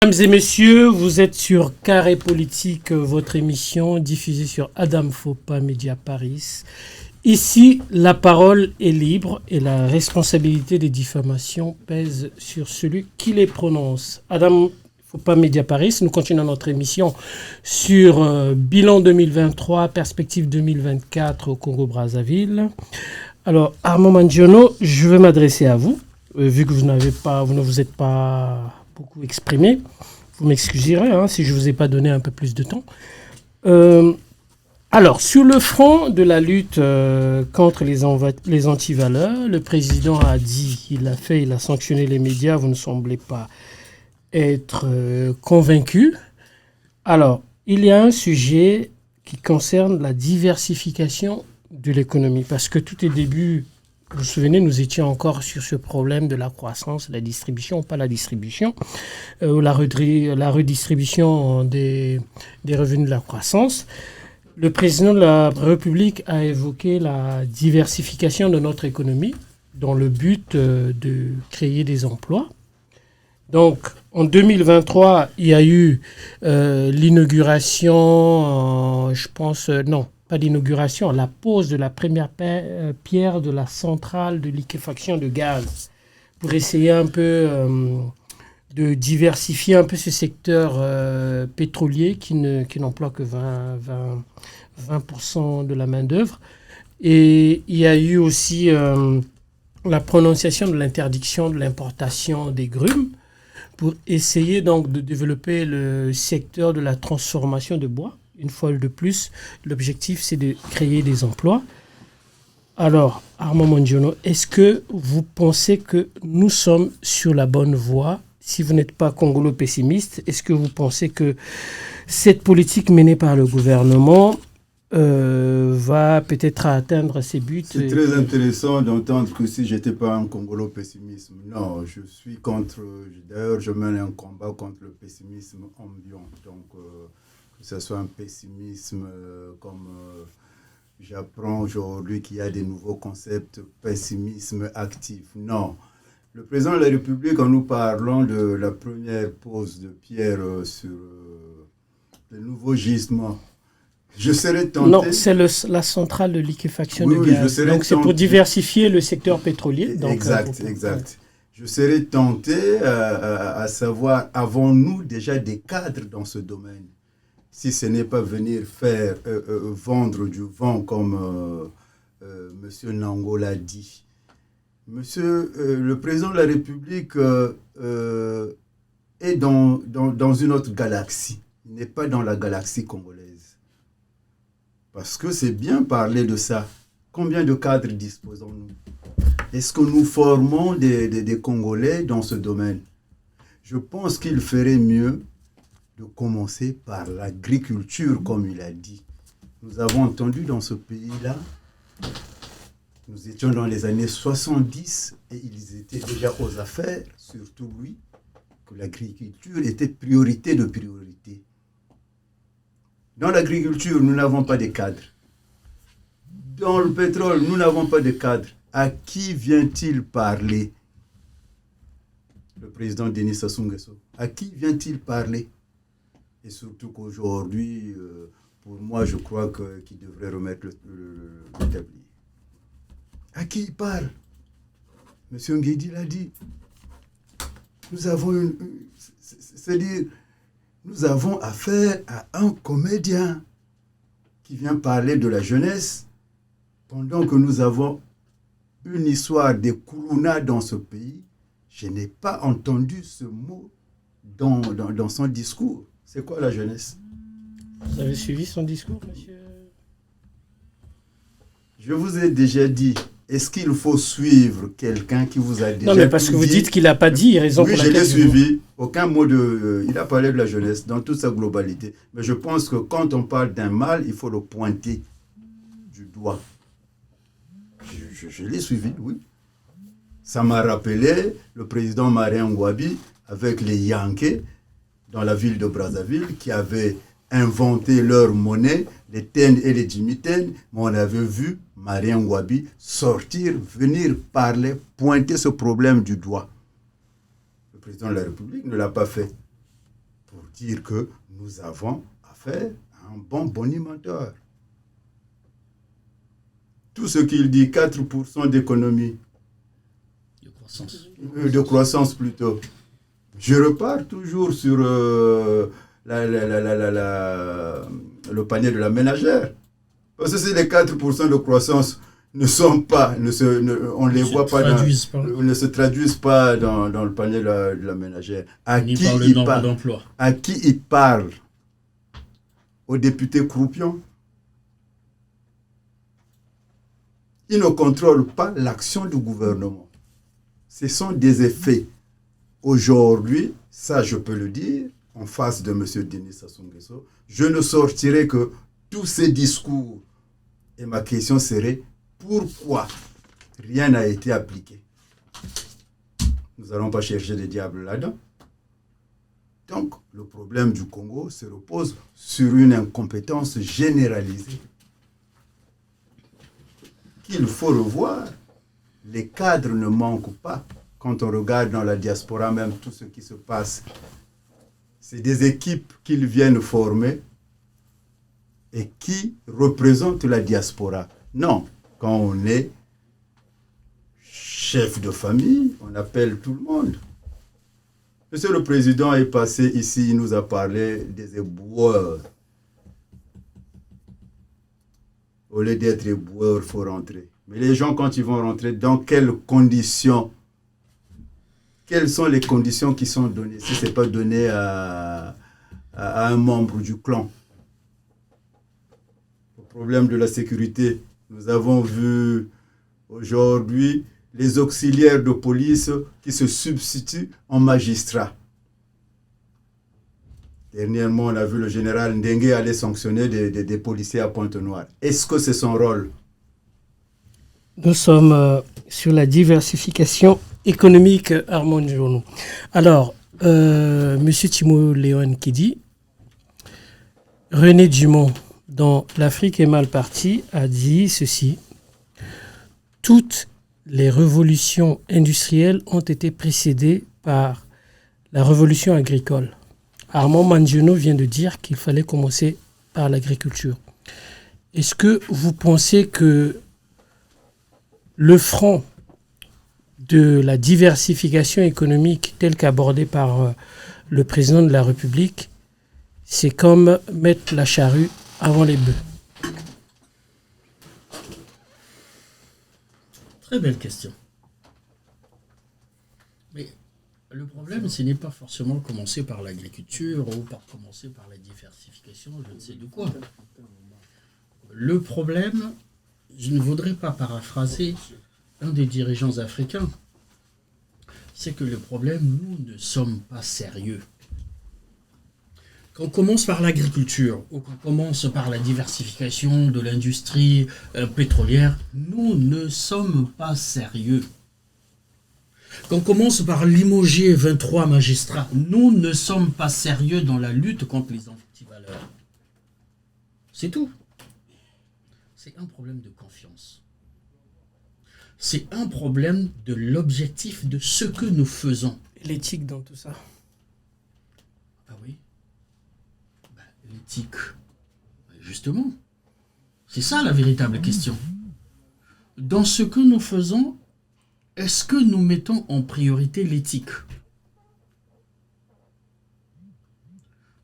Mesdames et messieurs, vous êtes sur Carré Politique, votre émission diffusée sur Adam Fopa Média Paris. Ici, la parole est libre et la responsabilité des diffamations pèse sur celui qui les prononce. Adam Fopa Média Paris, nous continuons notre émission sur bilan 2023, perspective 2024 au Congo-Brazzaville. Alors, Armand Mangiono, je vais m'adresser à vous, vu que vous ne vous êtes pas beaucoup exprimé. Vous m'excuserez si je ne vous ai pas donné un peu plus de temps. Alors, sur le front de la lutte contre les antivaleurs, le président a dit, il a sanctionné les médias, vous ne semblez pas être convaincu. Alors, il y a un sujet qui concerne la diversification de l'économie, parce que tout est début. Vous vous souvenez, nous étions encore sur ce problème de la croissance, la distribution, pas la distribution, la redistribution des revenus de la croissance. Le président de la République a évoqué la diversification de notre économie dans le but de créer des emplois. Donc, en 2023, il y a eu l'inauguration, pas l'inauguration, la pose de la première pierre de la centrale de liquéfaction de gaz pour essayer un peu de diversifier un peu ce secteur pétrolier qui n'emploie que 20% de la main-d'œuvre. Et il y a eu aussi la prononciation de l'interdiction de l'importation des grumes pour essayer donc de développer le secteur de la transformation de bois. Une fois de plus, l'objectif, c'est de créer des emplois. Alors, Armand Mangiono, est-ce que vous pensez que nous sommes sur la bonne voie? Si vous n'êtes pas congolo-pessimiste, est-ce que vous pensez que cette politique menée par le gouvernement va peut-être atteindre ses buts? C'est très intéressant d'entendre que si je n'étais pas un congolo-pessimisme. Non, je suis contre... D'ailleurs, je mène un combat contre le pessimisme ambiant. Donc... que ce soit un pessimisme comme j'apprends aujourd'hui qu'il y a des nouveaux concepts, pessimisme actif. Non. Le président de la République, en nous parlant de la première pose de pierre sur le nouveau gisement, je serais tenté... Non, c'est la centrale de liquéfaction de gaz. Donc c'est pour diversifier le secteur pétrolier. Donc, exact. Je serais tenté à savoir, avons-nous déjà des cadres dans ce domaine? Si ce n'est pas venir faire vendre du vent comme M. Nango l'a dit. Le président de la République est dans une autre galaxie. Il n'est pas dans la galaxie congolaise. Parce que c'est bien parler de ça. Combien de cadres disposons-nous? Est-ce que nous formons des Congolais dans ce domaine? Je pense qu'il ferait mieux de commencer par l'agriculture, comme il a dit. Nous avons entendu dans ce pays-là, nous étions dans les années 70 et ils étaient déjà aux affaires, surtout lui, que l'agriculture était priorité de priorité. Dans l'agriculture, nous n'avons pas de cadre. Dans le pétrole, nous n'avons pas de cadre. À qui vient-il parler? Le président Denis Sassou Nguesso. À qui vient-il parler? Et surtout qu'aujourd'hui, pour moi, je crois qu'il devrait remettre le tablier. À qui il parle? Monsieur Nguedi l'a dit. Nous avons c'est-à-dire, nous avons affaire à un comédien qui vient parler de la jeunesse pendant que nous avons une histoire de Kourouna dans ce pays. Je n'ai pas entendu ce mot dans son discours. C'est quoi la jeunesse? Vous avez suivi son discours, monsieur? Je vous ai déjà dit, est-ce qu'il faut suivre quelqu'un qui vous a déjà dit? Non, mais parce que vous dites qu'il n'a pas dit, raison pour laquelle... Oui, je l'ai suivi. Aucun mot de... il a parlé de la jeunesse dans toute sa globalité. Mais je pense que quand on parle d'un mal, il faut le pointer du doigt. Je l'ai suivi, oui. Ça m'a rappelé le président Marien Ngouabi avec les Yankees dans la ville de Brazzaville, qui avaient inventé leur monnaie, les TEN et les Jimmy-TEN, mais on avait vu Marien Ngouabi sortir, venir parler, pointer ce problème du doigt. Le président de la République ne l'a pas fait. pour dire que nous avons affaire à un bon bonimenteur. Tout ce qu'il dit, 4% d'économie, de croissance plutôt. Je repars toujours sur le panier de la ménagère. Parce que si les 4% de croissance ne sont pas, on ne les voit pas, ne se traduisent pas dans le panier de la ménagère. À qui il parle? Au député Croupion? Il ne contrôle pas l'action du gouvernement. Ce sont des effets. Aujourd'hui, ça je peux le dire, en face de M. Denis Sassou Nguesso, je ne sortirai que tous ces discours. Et ma question serait, pourquoi rien n'a été appliqué? Nous n'allons pas chercher des diables là-dedans. Donc, le problème du Congo se repose sur une incompétence généralisée qu'il faut revoir. Les cadres ne manquent pas. Quand on regarde dans la diaspora même tout ce qui se passe, c'est des équipes qu'ils viennent former et qui représentent la diaspora. Non, quand on est chef de famille, on appelle tout le monde. Monsieur le Président est passé ici, il nous a parlé des éboueurs. Au lieu d'être éboueur, il faut rentrer. Mais les gens, quand ils vont rentrer, dans quelles conditions? Quelles sont les conditions qui sont données si ce n'est pas donné à un membre du clan? Au problème de la sécurité, nous avons vu aujourd'hui les auxiliaires de police qui se substituent en magistrats. Dernièrement, on a vu le général Ndengue aller sanctionner des policiers à Pointe-Noire. Est-ce que c'est son rôle? Nous sommes sur la diversification économique, Armand Journou. Alors, M. Timo Léon qui dit, René Dumont, dans L'Afrique est mal partie, a dit ceci: toutes les révolutions industrielles ont été précédées par la révolution agricole. Armand Mangiano vient de dire qu'il fallait commencer par l'agriculture. Est-ce que vous pensez que le front de la diversification économique tel qu'abordé par le président de la République, c'est comme mettre la charrue avant les bœufs? Très belle question. Mais le problème, ce n'est pas forcément commencer par l'agriculture ou par commencer par la diversification, je ne sais de quoi. Le problème, je ne voudrais pas paraphraser un des dirigeants africains, c'est que le problème, nous ne sommes pas sérieux. Quand on commence par l'agriculture ou qu'on commence par la diversification de l'industrie pétrolière, nous ne sommes pas sérieux. Quand on commence par limoger 23 magistrats, nous ne sommes pas sérieux dans la lutte contre les antivaleurs. C'est tout. C'est un problème de confiance. C'est un problème de l'objectif de ce que nous faisons. L'éthique dans tout ça. Ah oui. L'éthique. Justement. C'est ça la véritable question. Dans ce que nous faisons, est-ce que nous mettons en priorité l'éthique?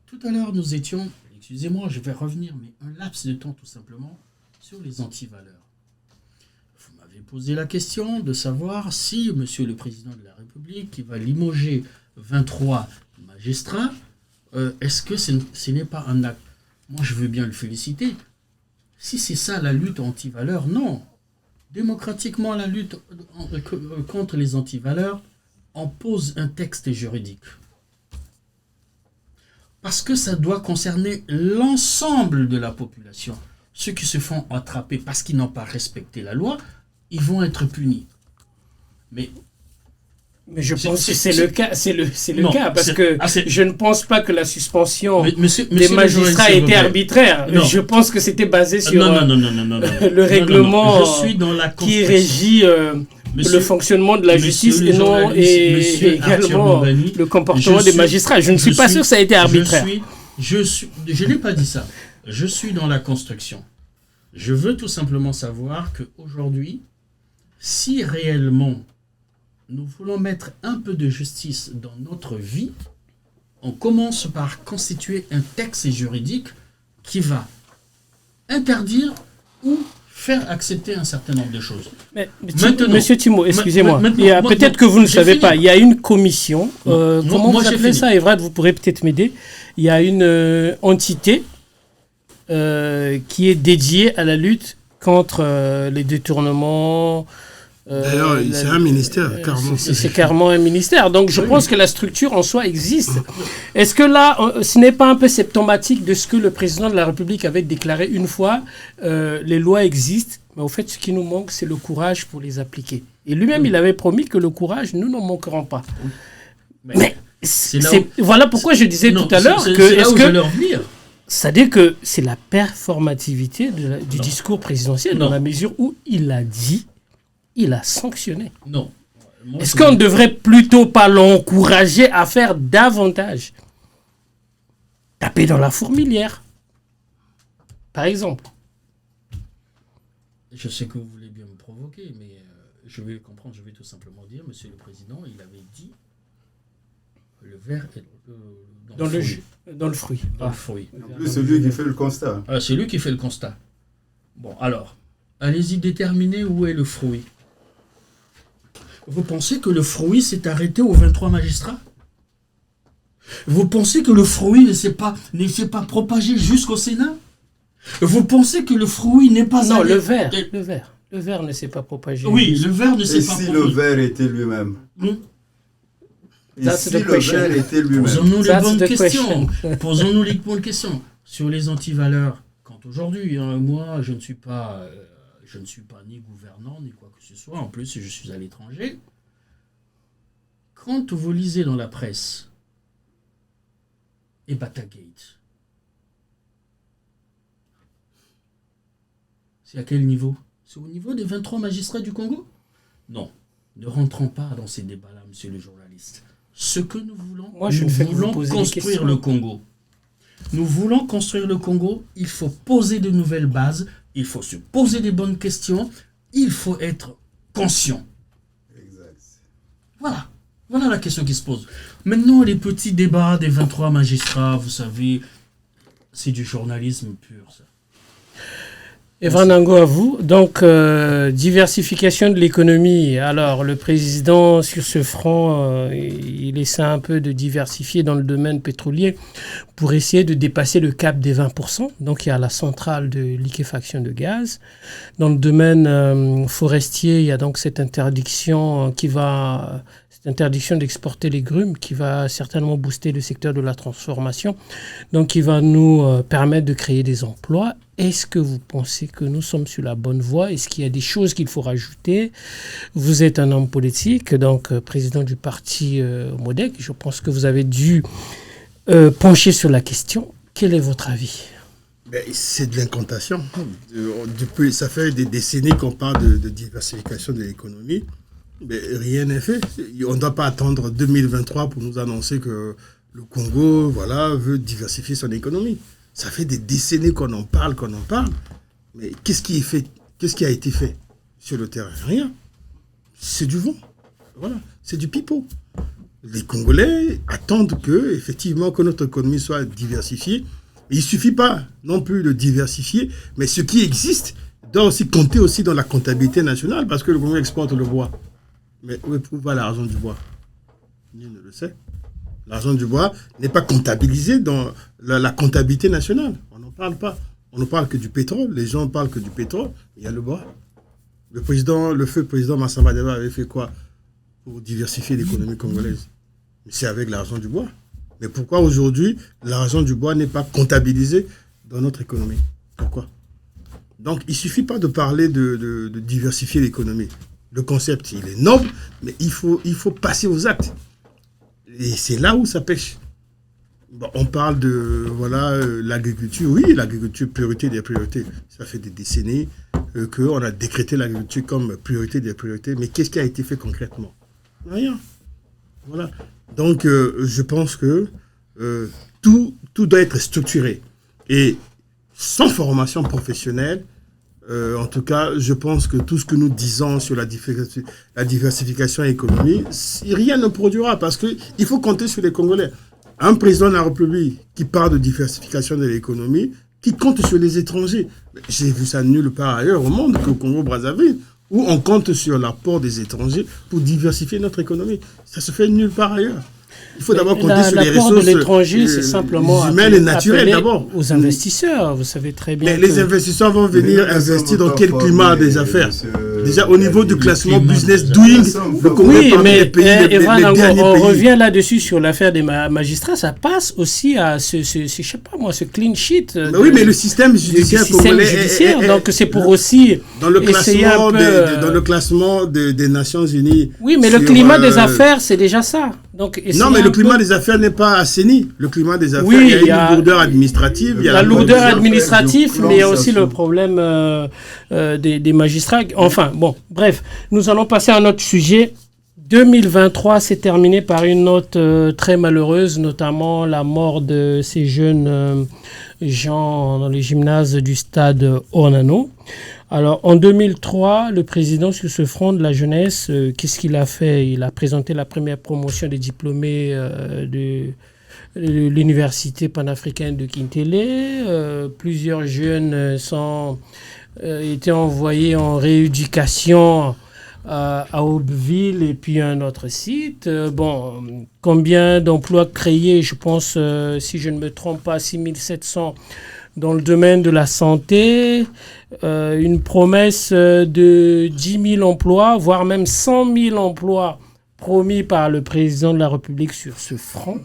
Tout à l'heure, nous étions, excusez-moi, je vais revenir, mais un laps de temps tout simplement, sur les antivaleurs. Vous m'avez posé la question de savoir si Monsieur le Président de la République, qui va limoger 23 magistrats, est-ce que ce n'est pas un acte? Moi, je veux bien le féliciter. Si c'est ça la lutte anti-valeurs, non. Démocratiquement, la lutte contre les anti-valeurs, on pose un texte juridique. Parce que ça doit concerner l'ensemble de la population. Ceux qui se font attraper parce qu'ils n'ont pas respecté la loi, ils vont être punis. Mais je pense que c'est le cas, parce que je ne pense pas que la suspension des magistrats était arbitraire. Non. Je pense que c'était basé sur le règlement qui régit le fonctionnement de la justice et non également le comportement des magistrats. Je ne suis pas sûr que ça a été arbitraire. Je n'ai pas dit ça. Je suis dans la construction. Je veux tout simplement savoir qu'aujourd'hui, si réellement nous voulons mettre un peu de justice dans notre vie, on commence par constituer un texte juridique qui va interdire ou faire accepter un certain nombre de choses. Monsieur Timo, excusez-moi, peut-être que vous ne savez pas, il y a une commission, comment vous appelez ça, Evrad, vous pourrez peut-être m'aider. Il y a une entité qui est dédiée à la lutte contre les détournements. D'ailleurs, c'est un ministère, carrément. C'est carrément un ministère. Donc, je pense que la structure en soi existe. Est-ce que là, ce n'est pas un peu symptomatique de ce que le président de la République avait déclaré une fois les lois existent, mais au fait, ce qui nous manque, c'est le courage pour les appliquer. Et lui-même, il avait promis que le courage, nous n'en manquerons pas. Mais voilà pourquoi je disais tout à l'heure que... C'est-à-dire que c'est la performativité du discours présidentiel dans la mesure où il a dit, il a sanctionné. Non. Est-ce qu'on ne devrait plutôt pas l'encourager à faire davantage? Taper dans la fourmilière, par exemple. Je sais que vous voulez bien me provoquer, mais je vais comprendre, je vais tout simplement dire, Monsieur le Président, il avait dit le verre est dans le jus. Dans le fruit. Dans le fruit. En plus, c'est lui qui fait le constat. C'est lui qui fait le constat. Bon, alors, allez-y déterminer où est le fruit. Vous pensez que le fruit s'est arrêté aux 23 magistrats? Vous pensez que le fruit ne s'est pas propagé jusqu'au Sénat? Vous pensez que le fruit n'est pas... Non, le verre. Le verre ne s'est pas propagé. Oui, le verre ne s'est pas propagé. Et si le verre était lui-même Et si le verre était lui-même? Posons-nous les bonnes questions. Posons-nous les bonnes questions. Sur les antivaleurs, quand aujourd'hui, moi, je ne suis pas ni gouvernant, ni quoi que ce soit. En plus, je suis à l'étranger. Quand vous lisez dans la presse Ebatagate, c'est à quel niveau? C'est au niveau des 23 magistrats du Congo? Non. Ne rentrons pas dans ces débats-là, monsieur le journaliste. Ce que nous voulons, nous voulons construire le Congo. Nous voulons construire le Congo, il faut poser de nouvelles bases, il faut se poser des bonnes questions, il faut être conscient. Exact. Voilà la question qui se pose. Maintenant, les petits débats des 23 magistrats, vous savez, c'est du journalisme pur, ça. Evan Nango, à vous. Donc, diversification de l'économie. Alors, le président, sur ce front, il essaie un peu de diversifier dans le domaine pétrolier pour essayer de dépasser le cap des 20%. Donc, il y a la centrale de liquéfaction de gaz. Dans le domaine forestier, il y a donc cette interdiction d'exporter les grumes qui va certainement booster le secteur de la transformation. Donc, qui va nous permettre de créer des emplois. Est-ce que vous pensez que nous sommes sur la bonne voie? Est-ce qu'il y a des choses qu'il faut rajouter? Vous êtes un homme politique, donc président du parti MODEC. Je pense que vous avez dû pencher sur la question. Quel est votre avis? C'est de l'incantation. Depuis, ça fait des décennies qu'on parle de diversification de l'économie. Mais rien n'est fait. On ne doit pas attendre 2023 pour nous annoncer que le Congo veut diversifier son économie. Ça fait des décennies qu'on en parle. Mais qu'est-ce qui a été fait sur le terrain? Rien. C'est du vent. Voilà. C'est du pipeau. Les Congolais attendent que notre économie soit diversifiée. Il ne suffit pas non plus de diversifier, mais ce qui existe doit aussi compter aussi dans la comptabilité nationale parce que le Congo exporte le bois. Mais où va l'argent du bois? Nul ne le sait. L'argent du bois n'est pas comptabilisé dans la comptabilité nationale. On n'en parle pas. On ne parle que du pétrole. Les gens parlent que du pétrole. Il y a le bois. Le feu président Massamba Diaba avait fait quoi pour diversifier l'économie congolaise? C'est avec l'argent du bois. Mais pourquoi aujourd'hui l'argent du bois n'est pas comptabilisé dans notre économie? Pourquoi? Donc il ne suffit pas de parler de diversifier l'économie. Le concept, il est noble, mais il faut passer aux actes. Et c'est là où ça pêche. Bon, on parle de l'agriculture. Oui, l'agriculture, priorité des priorités. Ça fait des décennies qu'on a décrété l'agriculture comme priorité des priorités. Mais qu'est-ce qui a été fait concrètement? Rien. Voilà. Donc, je pense que tout doit être structuré. Et sans formation professionnelle, en tout cas, je pense que tout ce que nous disons sur la diversification économique, rien ne produira parce qu'il faut compter sur les Congolais. Un président de la République qui parle de diversification de l'économie, qui compte sur les étrangers. J'ai vu ça nulle part ailleurs au monde qu'au Congo-Brazzaville, où on compte sur l'apport des étrangers pour diversifier notre économie. Ça se fait nulle part ailleurs. Il faut d'abord compter sur les ressources de l'étranger, c'est simplement humaines et naturelles d'abord. Aux investisseurs, vous savez très bien. Mais les investisseurs vont venir investir dans quel climat des affaires? Déjà au niveau du classement business doing, le Congo est parmi les pays les derniers on pays. revient là-dessus sur l'affaire des magistrats, ça passe aussi à je sais pas moi, ce clean sheet. Oui, mais le système judiciaire congolais donc c'est pour aussi dans le classement des Nations Unies. Oui, mais le climat des affaires, c'est déjà ça. Donc, non, mais le climat des affaires n'est pas assaini. Le climat des affaires, il y a une lourdeur administrative. La lourdeur administrative, mais il y a aussi le problème des magistrats. Enfin, bon, bref, nous allons passer à un autre sujet. 2023 s'est terminé par une note très malheureuse, notamment la mort de ces jeunes gens dans les gymnases du stade Ornano. Alors, en 2003, le président, sur ce front de la jeunesse, qu'est-ce qu'il a fait? Il a présenté la première promotion des diplômés de l'université panafricaine de Kintélé. Plusieurs jeunes étaient envoyés en rééducation à Aubeville et puis un autre site. Combien d'emplois créés? Je pense, si je ne me trompe pas, 6700 dans le domaine de la santé, une promesse de 10 000 emplois, voire même 100 000 emplois promis par le président de la République sur ce front.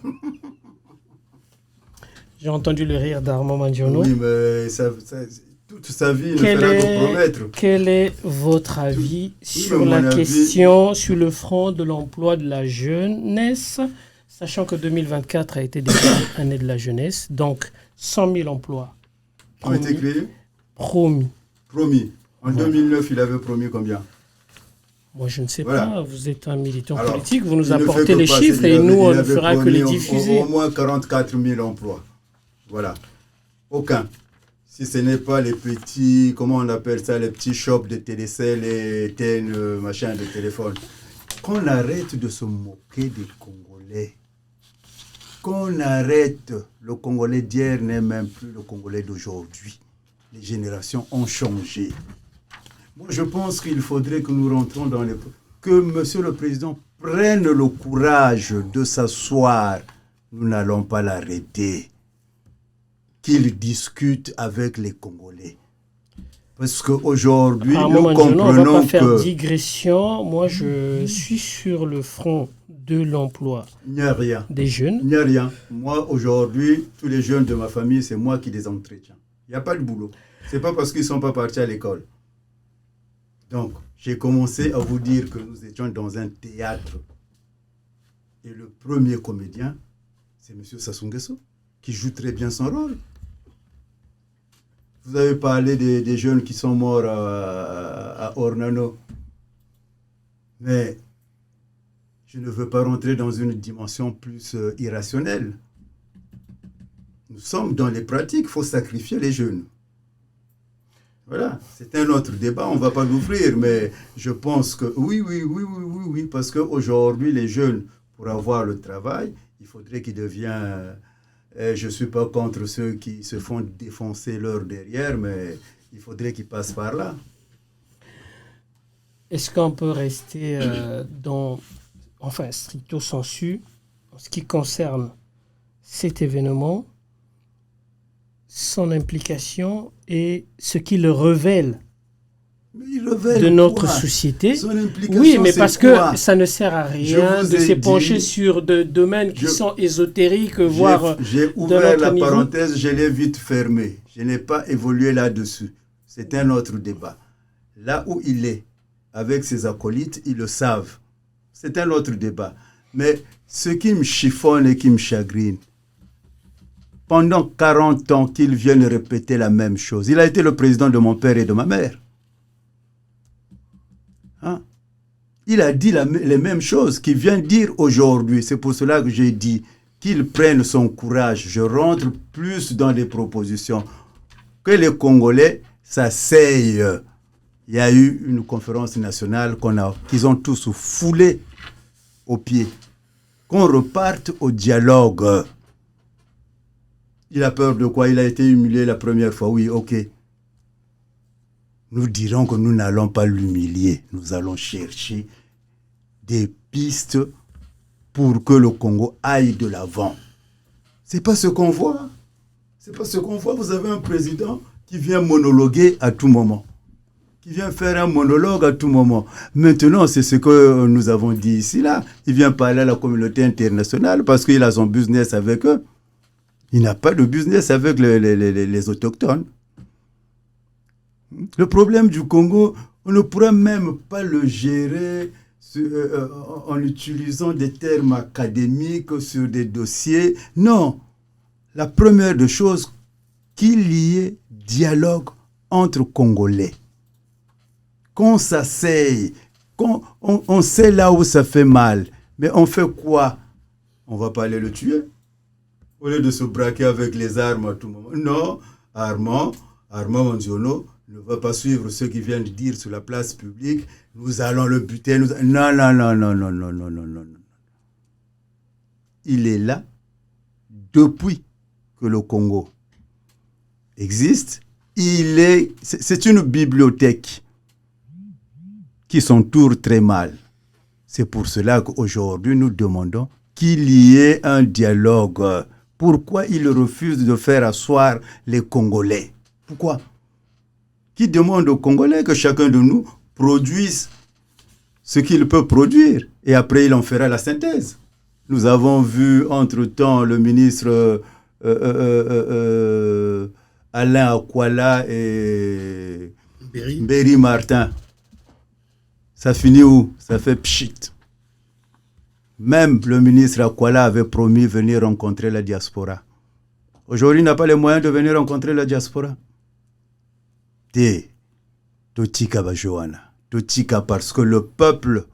J'ai entendu le rire d'Armand Mandiono. Oui, mais toute sa vie ne fera que promettre. Quel est votre avis sur la question, sur le front de l'emploi de la jeunesse, sachant que 2024 a été déjà l'année de la jeunesse, donc 100 000 emplois ont été créés? Promis. En 2009, il avait promis combien? Moi, je ne sais pas. Vous êtes un militant politique, vous nous apportez les chiffres et nous, on ne fera que les diffuser. Au moins 44 000 emplois. Voilà. Aucun. Si ce n'est pas les petits, comment on appelle ça, les petits shops de télécell et machin de téléphone. Qu'on arrête de se moquer des Congolais. Qu'on arrête. Le Congolais d'hier n'est même plus le Congolais d'aujourd'hui. Les générations ont changé. Moi, je pense qu'il faudrait que nous rentrons dans les... Que Monsieur le Président prenne le courage de s'asseoir. Nous n'allons pas l'arrêter. Qu'il discute avec les Congolais. Parce qu'aujourd'hui, nous comprenons on ne va pas faire digression. Moi, je suis sur le front de l'emploi des jeunes. Il n'y a rien. Moi, aujourd'hui, tous les jeunes de ma famille, c'est moi qui les entretiens. Il n'y a pas de boulot. Ce n'est pas parce qu'ils ne sont pas partis à l'école. Donc, j'ai commencé à vous dire que nous étions dans un théâtre. Et le premier comédien, c'est M. Sassou Nguesso, qui joue très bien son rôle. Vous avez parlé des jeunes qui sont morts à Ornano. Mais je ne veux pas rentrer dans une dimension plus irrationnelle. Nous sommes dans les pratiques, il faut sacrifier les jeunes. Voilà, c'est un autre débat, on ne va pas l'ouvrir, mais je pense que oui, parce qu'aujourd'hui, les jeunes, pour avoir le travail, il faudrait qu'ils deviennent... je ne suis pas contre ceux qui se font défoncer leur derrière, mais il faudrait qu'ils passent par là. Est-ce qu'on peut rester stricto sensu, en ce qui concerne cet événement, son implication et ce qu'il révèle de notre société? Oui, mais parce que ça ne sert à rien de s'épancher sur des domaines qui sont ésotériques, voire j'ai ouvert la parenthèse, je l'ai vite fermée. Je n'ai pas évolué là-dessus. C'est un autre débat. Là où il est, avec ses acolytes, ils le savent. C'est un autre débat. Mais ce qui me chiffonne et qui me chagrine, pendant 40 ans qu'il vienne répéter la même chose. Il a été le président de mon père et de ma mère. Hein? Il a dit les mêmes choses qu'il vient dire aujourd'hui. C'est pour cela que j'ai dit qu'il prenne son courage. Je rentre plus dans les propositions. Que les Congolais s'asseyent. Il y a eu une conférence nationale qu'ils ont tous foulé aux pieds. Qu'on reparte au dialogue. Il a peur de quoi? Il a été humilié la première fois. Oui, ok. Nous dirons que nous n'allons pas l'humilier. Nous allons chercher des pistes pour que le Congo aille de l'avant. C'est pas ce qu'on voit. C'est pas ce qu'on voit. Vous avez un président qui vient monologuer à tout moment. Qui vient faire un monologue à tout moment. Maintenant, c'est ce que nous avons dit ici, là. Il vient parler à la communauté internationale parce qu'il a son business avec eux. Il n'a pas de business avec les autochtones. Le problème du Congo, on ne pourra même pas le gérer en utilisant des termes académiques sur des dossiers. Non. La première des choses, qu'il y ait dialogue entre Congolais. Qu'on s'asseye, on sait là où ça fait mal. Mais on fait quoi? On va pas aller le tuer. Au lieu de se braquer avec les armes à tout moment. Non, Armand Manziono ne va pas suivre ceux qui viennent dire sur la place publique, nous allons le buter. Non. Il est là depuis que le Congo existe. C'est une bibliothèque qui s'entoure très mal. C'est pour cela qu'aujourd'hui, nous demandons qu'il y ait un dialogue. Pourquoi il refuse de faire asseoir les Congolais? Pourquoi? Qui demande aux Congolais que chacun de nous produise ce qu'il peut produire et après il en fera la synthèse. Nous avons vu entre-temps le ministre Alain Akwala et Berry Martin. Ça finit où? Ça fait pchit. Même le ministre Akwala avait promis venir rencontrer la diaspora. Aujourd'hui, il n'a pas les moyens de venir rencontrer la diaspora. Totika Bajoana. Totika parce que le peuple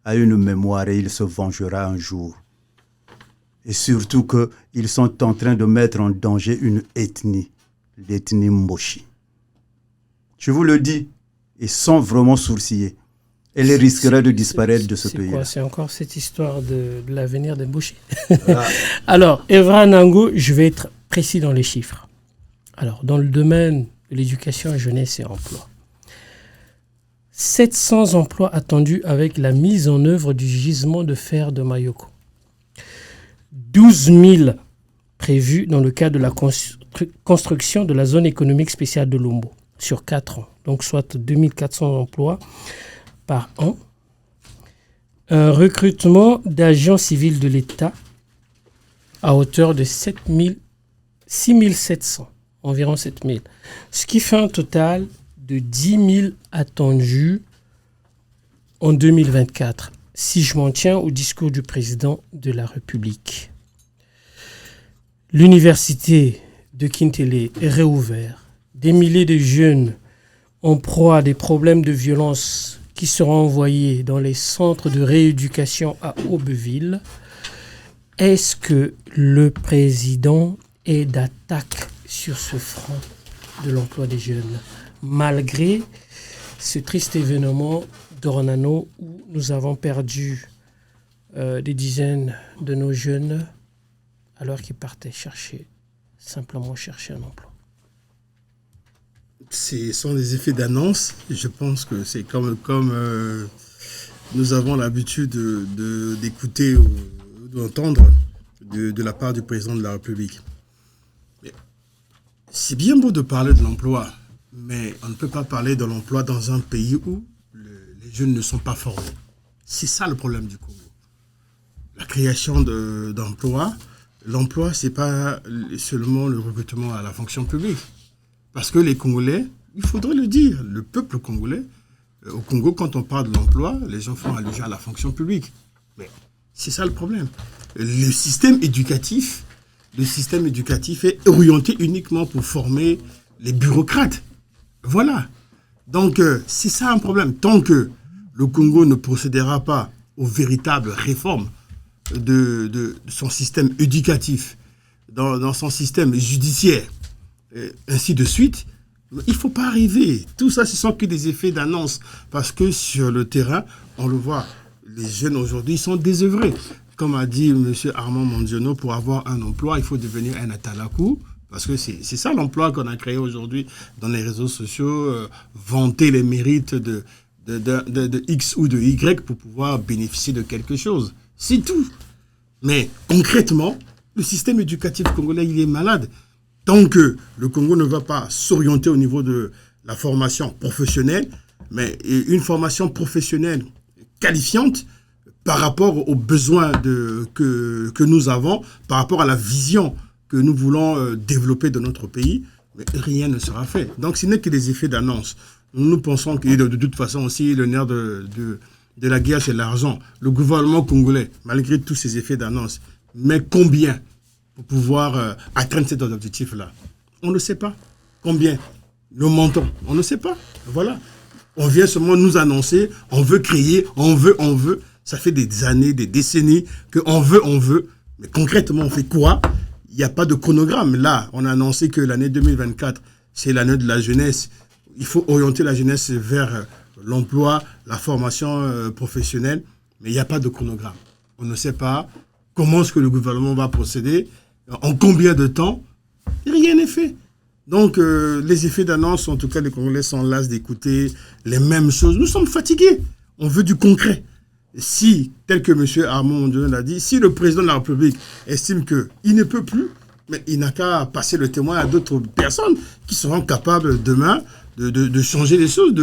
a une mémoire et il se vengera un jour. Et surtout qu'ils sont en train de mettre en danger une ethnie, l'ethnie Mboshi. Je vous le dis, et sans vraiment sourciller. Elle risquera de disparaître de ce pays-là. C'est encore cette histoire de l'avenir des Mboshi. Alors, Evra Nango, je vais être précis dans les chiffres. Alors, dans le domaine de l'éducation, jeunesse et emploi, 700 emplois attendus avec la mise en œuvre du gisement de fer de Mayoko. 12 000 prévus dans le cadre de la construction de la zone économique spéciale de Lombo sur 4 ans. Donc, soit 2400 emplois par an. Un recrutement d'agents civils de l'État à hauteur de 6 700, environ 7 000. Ce qui fait un total de 10 000 attendus en 2024, si je m'en tiens au discours du président de la République. L'université de Kintélé est réouverte. Des milliers de jeunes en proie à des problèmes de violence qui seront envoyés dans les centres de rééducation à Aubeville. Est-ce que le président est d'attaque sur ce front de l'emploi des jeunes, malgré ce triste événement d'Ornano où nous avons perdu des dizaines de nos jeunes alors qu'ils partaient simplement chercher un emploi? Ce sont des effets d'annonce. Je pense que c'est comme nous avons l'habitude d'écouter ou d'entendre de la part du président de la République. Mais c'est bien beau de parler de l'emploi, mais on ne peut pas parler de l'emploi dans un pays où les jeunes ne sont pas formés. C'est ça le problème du Congo. La création d'emplois, l'emploi, ce n'est pas seulement le recrutement à la fonction publique. Parce que les Congolais, il faudrait le dire, le peuple congolais, au Congo, quand on parle de l'emploi, les gens font allusion à la fonction publique. Mais c'est ça le problème. Le système éducatif le système éducatif est orienté uniquement pour former les bureaucrates. Voilà. Donc, c'est ça un problème. Tant que le Congo ne procédera pas aux véritables réformes de son système éducatif, dans son système judiciaire, ainsi de suite, il ne faut pas arriver. Tout ça, ce sont que des effets d'annonce. Parce que sur le terrain, on le voit, les jeunes aujourd'hui sont désœuvrés. Comme a dit M. Armand Mondiono, pour avoir un emploi, il faut devenir un atalakou. Parce que c'est ça l'emploi qu'on a créé aujourd'hui dans les réseaux sociaux, vanter les mérites de X ou de Y pour pouvoir bénéficier de quelque chose. C'est tout. Mais concrètement, le système éducatif congolais, il est malade. Tant que le Congo ne va pas s'orienter au niveau de la formation professionnelle, mais une formation professionnelle qualifiante par rapport aux besoins que nous avons, par rapport à la vision que nous voulons développer dans notre pays, mais rien ne sera fait. Donc ce n'est que des effets d'annonce. Nous pensons que de toute façon aussi, le nerf de la guerre, c'est l'argent. Le gouvernement congolais, malgré tous ces effets d'annonce, met combien pour pouvoir atteindre cet objectif-là? On ne sait pas. Combien? Le montant, on ne sait pas. Voilà. On vient seulement nous annoncer, on veut créer, on veut. Ça fait des années, des décennies qu'on veut. Mais concrètement, on fait quoi? Il n'y a pas de chronogramme. Là, on a annoncé que l'année 2024, c'est l'année de la jeunesse. Il faut orienter la jeunesse vers l'emploi, la formation professionnelle. Mais il n'y a pas de chronogramme. On ne sait pas comment est-ce que le gouvernement va procéder, en combien de temps. Rien n'est fait. Donc, les effets d'annonce, en tout cas, les Congolais sont las d'écouter les mêmes choses. Nous sommes fatigués. On veut du concret. Si, tel que M. Armand Mondiono l'a dit, si le président de la République estime qu'il ne peut plus, mais il n'a qu'à passer le témoin à d'autres personnes qui seront capables demain de changer les choses,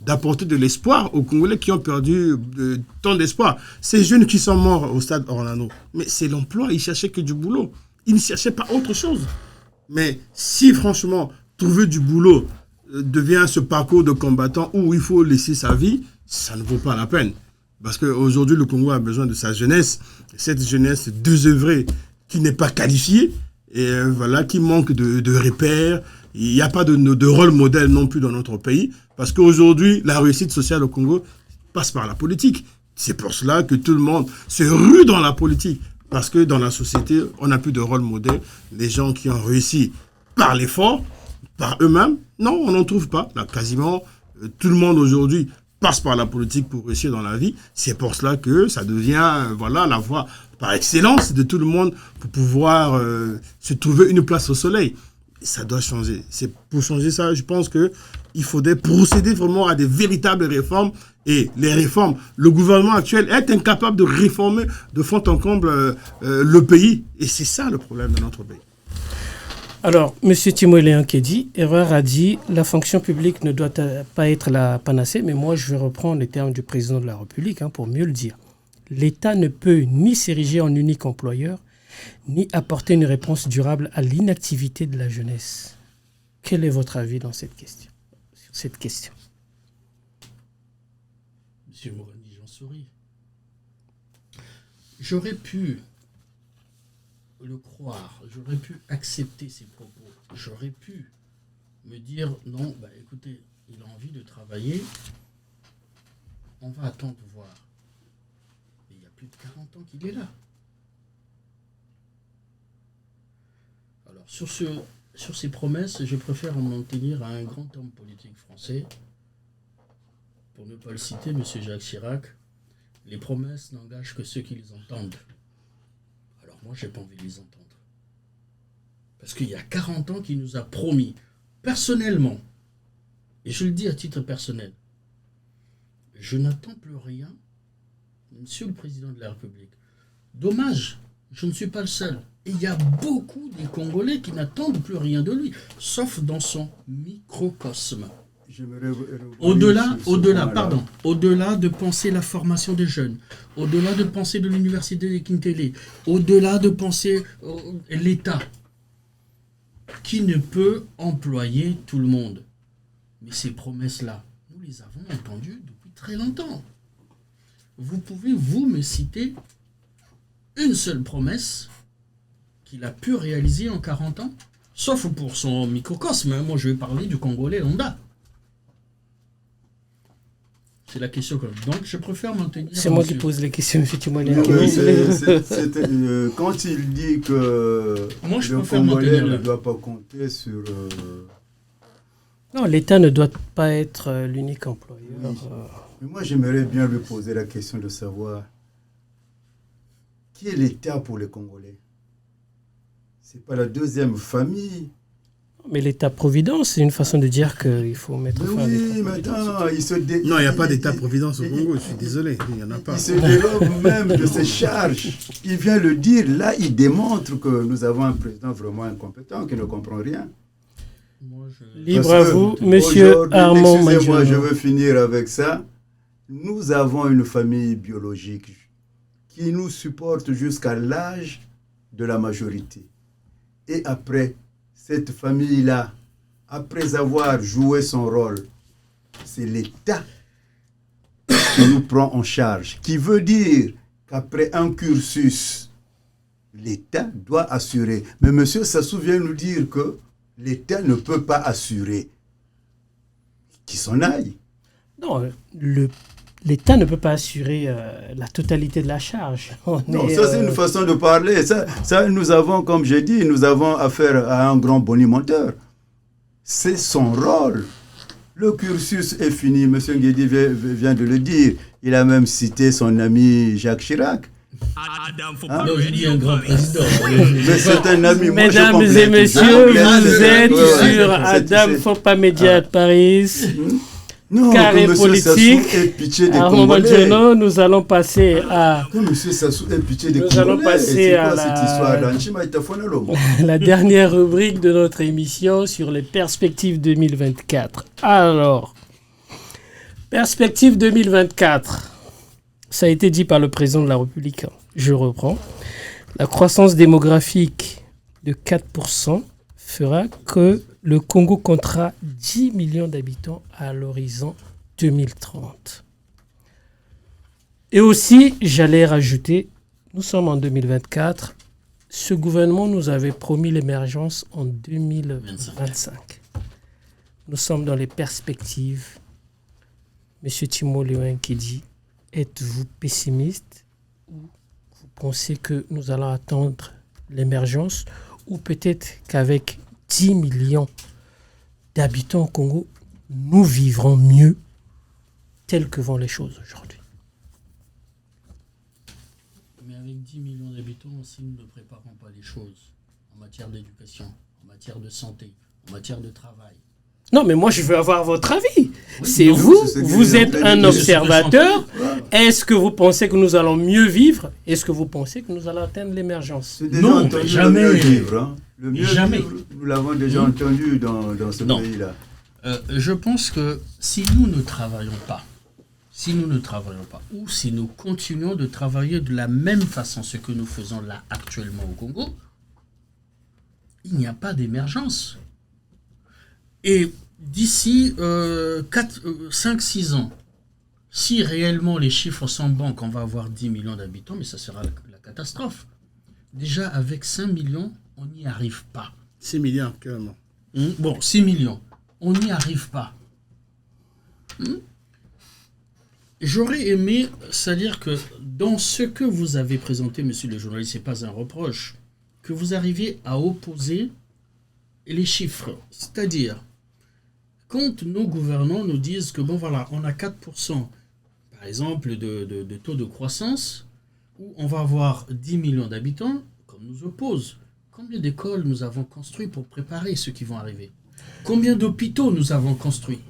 d'apporter de l'espoir aux Congolais qui ont perdu tant d'espoir. Ces jeunes qui sont morts au stade Orlando, mais c'est l'emploi, ils cherchaient que du boulot. Ils ne cherchaient pas autre chose. Mais si franchement, trouver du boulot devient ce parcours de combattant où il faut laisser sa vie, ça ne vaut pas la peine. Parce qu'aujourd'hui, le Congo a besoin de sa jeunesse, cette jeunesse désœuvrée qui n'est pas qualifiée, et voilà, qui manque de repères. Il n'y a pas de rôle modèle non plus dans notre pays, parce qu'aujourd'hui, la réussite sociale au Congo passe par la politique. C'est pour cela que tout le monde se rue dans la politique, parce que dans la société, on n'a plus de rôle modèle. Les gens qui ont réussi par l'effort, par eux-mêmes, non, on n'en trouve pas. Là, quasiment, tout le monde aujourd'hui passe par la politique pour réussir dans la vie. C'est pour cela que ça devient voilà, la voie par excellence de tout le monde pour pouvoir se trouver une place au soleil. Et ça doit changer. C'est pour changer ça, je pense qu'il faudrait procéder vraiment à des véritables réformes. Et les réformes, le gouvernement actuel est incapable de réformer de fond en comble le pays. Et c'est ça le problème de notre pays. Alors, M. Timoléan Kedi, Erreur a dit « La fonction publique ne doit pas être la panacée », mais moi je vais reprendre les termes du président de la République pour mieux le dire. L'État ne peut ni s'ériger en unique employeur, ni apporter une réponse durable à l'inactivité de la jeunesse. Quel est votre avis dans cette question, sur cette question? Monsieur Morani, j'en souris. J'aurais pu le croire, j'aurais pu accepter ses propos, j'aurais pu me dire non, écoutez, il a envie de travailler, on va attendre voir. Mais il y a plus de 40 ans qu'il est là. Alors sur ces promesses, je préfère m'en tenir à un grand homme politique français, pour ne pas le citer, M. Jacques Chirac. Les promesses n'engagent que ceux qui les entendent. Alors moi, j'ai pas envie de les entendre. Parce qu'il y a 40 ans qu'il nous a promis, personnellement, et je le dis à titre personnel, je n'attends plus rien, Monsieur le Président de la République. Dommage, je ne suis pas le seul. Et il y a beaucoup des Congolais qui n'attendent plus rien de lui, sauf dans son microcosme. Au-delà de penser la formation des jeunes, au-delà de penser de l'université de Kintélé, au-delà de penser l'État, qui ne peut employer tout le monde. Mais ces promesses-là, nous les avons entendues depuis très longtemps. Vous pouvez, vous, me citer une seule promesse qu'il a pu réaliser en 40 ans, sauf pour son microcosme. Moi, je vais parler du Congolais lambda. C'est la question. Donc, je préfère maintenir... C'est moi qui pose les questions, effectivement. Quand il dit que moi, je le Congolais ne doit pas compter sur... Non, l'État ne doit pas être l'unique employeur. Oui. Mais moi, j'aimerais bien lui poser la question de savoir qui est l'État pour les Congolais. C'est pas la deuxième famille. Mais l'État-providence, c'est une façon de dire qu'il faut mettre fin à oui, maintenant, Non, il n'y a pas d'État-providence au Congo, je suis désolé, il n'y en a pas. Il se dérobe même de ses charges. Il vient le dire, là, il démontre que nous avons un président vraiment incompétent qui ne comprend rien. Libre à vous, monsieur Armand Manjono. Excusez-moi, je veux finir avec ça. Nous avons une famille biologique qui nous supporte jusqu'à l'âge de la majorité. Et après, cette famille-là, après avoir joué son rôle, c'est l'État qui nous prend en charge. Qui veut dire qu'après un cursus, l'État doit assurer. Mais M. Sassou vient nous dire que l'État ne peut pas assurer. Qu'il s'en aille. Non, l'État ne peut pas assurer la totalité de la charge. Ça c'est une façon de parler. Ça, nous avons, comme j'ai dit, nous avons affaire à un grand bonimenteur. C'est son rôle. Le cursus est fini. M. Nguedi vient de le dire. Il a même cité son ami Jacques Chirac. Non, je dis un grand président. Mais c'est un ami. Mesdames et messieurs, vous êtes sur Adam Fopa Média de Paris. Non, carré politique. Armand Manjono, nous allons passer à. Monsieur Sassou est pitié des Nous allons passer à la dernière rubrique de notre émission sur les perspectives 2024. Alors, perspectives 2024. Ça a été dit par le président de la République. Je reprends. La croissance démographique de 4% fera que le Congo comptera 10 millions d'habitants à l'horizon 2030. Et aussi, j'allais rajouter, nous sommes en 2024, ce gouvernement nous avait promis l'émergence en 2025. Nous sommes dans les perspectives. Monsieur Timo Léon qui dit, êtes-vous pessimiste ou vous pensez que nous allons attendre l'émergence ou peut-être qu'avec 10 millions d'habitants au Congo, nous vivrons mieux telles que vont les choses aujourd'hui. Mais avec 10 millions d'habitants, si nous ne préparons pas les choses en matière d'éducation, en matière de santé, en matière de travail. Non, mais moi, je veux avoir votre avis. Oui, c'est non, vous êtes un observateur. Est-ce que vous pensez que nous allons mieux vivre? Est-ce que vous pensez que nous allons atteindre l'émergence? Non, jamais. Le mieux vivre, hein. Le mieux jamais. Vivre, nous l'avons déjà entendu dans ce pays-là. Je pense que si nous ne travaillons pas, ou si nous continuons de travailler de la même façon, ce que nous faisons là actuellement au Congo, il n'y a pas d'émergence. Et d'ici 5-6 ans, si réellement les chiffres sont bons, qu'on va avoir 10 millions d'habitants, mais ça sera la catastrophe. Déjà, avec 5 millions, on n'y arrive pas. 6 milliards, carrément. Bon, 6 millions. On n'y arrive pas. J'aurais aimé, c'est-à-dire que dans ce que vous avez présenté, monsieur le journaliste, ce n'est pas un reproche, que vous arriviez à opposer les chiffres. C'est-à-dire, quand nos gouvernants nous disent que, bon voilà, on a 4%, par exemple, de taux de croissance, où on va avoir 10 millions d'habitants, comme nous oppose. Combien d'écoles nous avons construites pour préparer ceux qui vont arriver? Combien d'hôpitaux nous avons construits?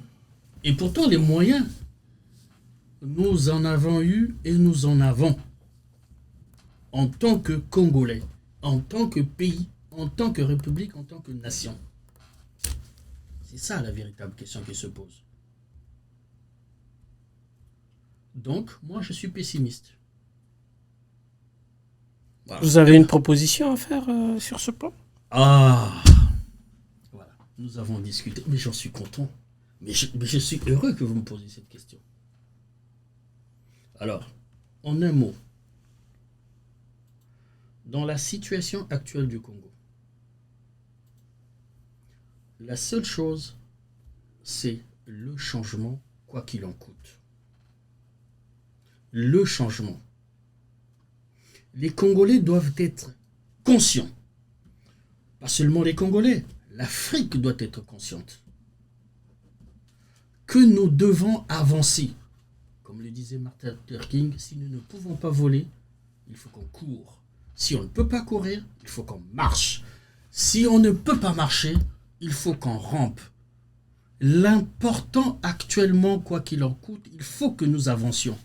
Et pourtant, les moyens, nous en avons eu et nous en avons. En tant que Congolais, en tant que pays, en tant que République, en tant que nation. C'est ça la véritable question qui se pose. Donc, moi, je suis pessimiste. Voilà. Vous avez une proposition à faire sur ce plan? Ah, voilà. Nous avons discuté, mais j'en suis content. Mais je suis heureux que vous me posiez cette question. Alors, en un mot, dans la situation actuelle du Congo, la seule chose, c'est le changement, quoi qu'il en coûte. Le changement. Les Congolais doivent être conscients. Pas seulement les Congolais, l'Afrique doit être consciente. Que nous devons avancer. Comme le disait Martin Luther King, si nous ne pouvons pas voler, il faut qu'on court. Si on ne peut pas courir, il faut qu'on marche. Si on ne peut pas marcher, il faut qu'on rampe. L'important actuellement, quoi qu'il en coûte, il faut que nous avancions.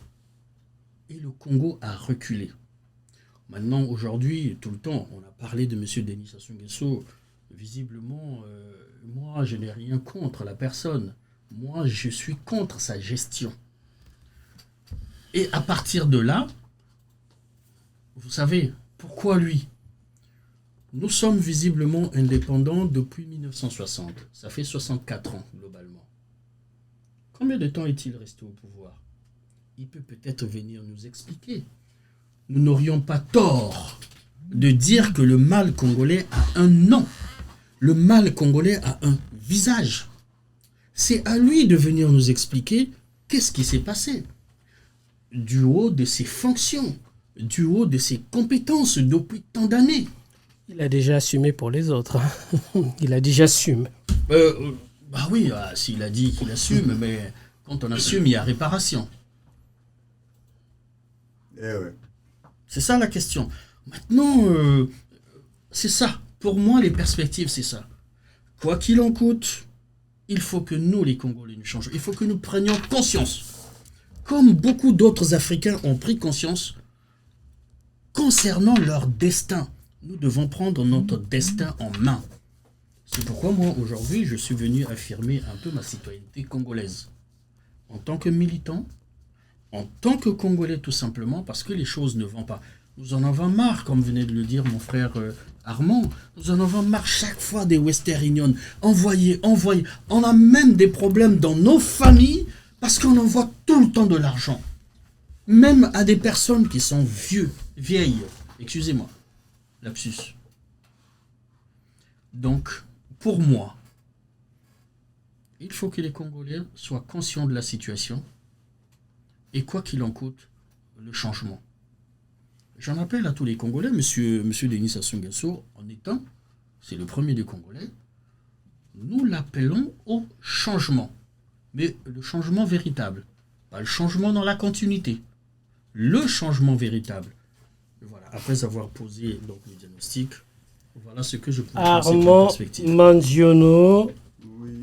Et le Congo a reculé. Maintenant, aujourd'hui, tout le temps, on a parlé de M. Denis Sassou Nguesso. Visiblement, moi, je n'ai rien contre la personne. Moi, je suis contre sa gestion. Et à partir de là, vous savez, pourquoi lui? Nous sommes visiblement indépendants depuis 1960. Ça fait 64 ans, globalement. Combien de temps est-il resté au pouvoir? Il peut peut-être venir nous expliquer. Nous n'aurions pas tort de dire que le mal congolais a un nom. Le mal congolais a un visage. C'est à lui de venir nous expliquer qu'est-ce qui s'est passé. Du haut de ses fonctions, du haut de ses compétences depuis tant d'années. Il a déjà assumé pour les autres. Il a déjà assumé. Bah oui, s'il a dit qu'il assume, mais quand on assume, il y a réparation. Eh ouais. C'est ça la question. Maintenant, c'est ça. Pour moi, les perspectives, c'est ça. Quoi qu'il en coûte, il faut que nous, les Congolais, nous changions. Il faut que nous prenions conscience. Comme beaucoup d'autres Africains ont pris conscience concernant leur destin. Nous devons prendre notre destin en main. C'est pourquoi moi, aujourd'hui, je suis venu affirmer un peu ma citoyenneté congolaise. En tant que militant, en tant que Congolais tout simplement, parce que les choses ne vont pas. Nous en avons marre, comme venait de le dire mon frère Armand, nous en avons marre chaque fois des Western Union. Envoyez. On a même des problèmes dans nos familles parce qu'on envoie tout le temps de l'argent. Même à des personnes qui sont vieilles. Excusez-moi, lapsus. Donc, pour moi, il faut que les Congolais soient conscients de la situation. Et quoi qu'il en coûte, le changement. J'en appelle à tous les Congolais, monsieur Denis Sassou Nguesso, en étant, c'est le premier des Congolais, nous l'appelons au changement. Mais le changement véritable, pas le changement dans la continuité. Le changement véritable. Voilà, après avoir posé donc, le diagnostic, voilà ce que je peux penser comme Armand perspective. Manziono,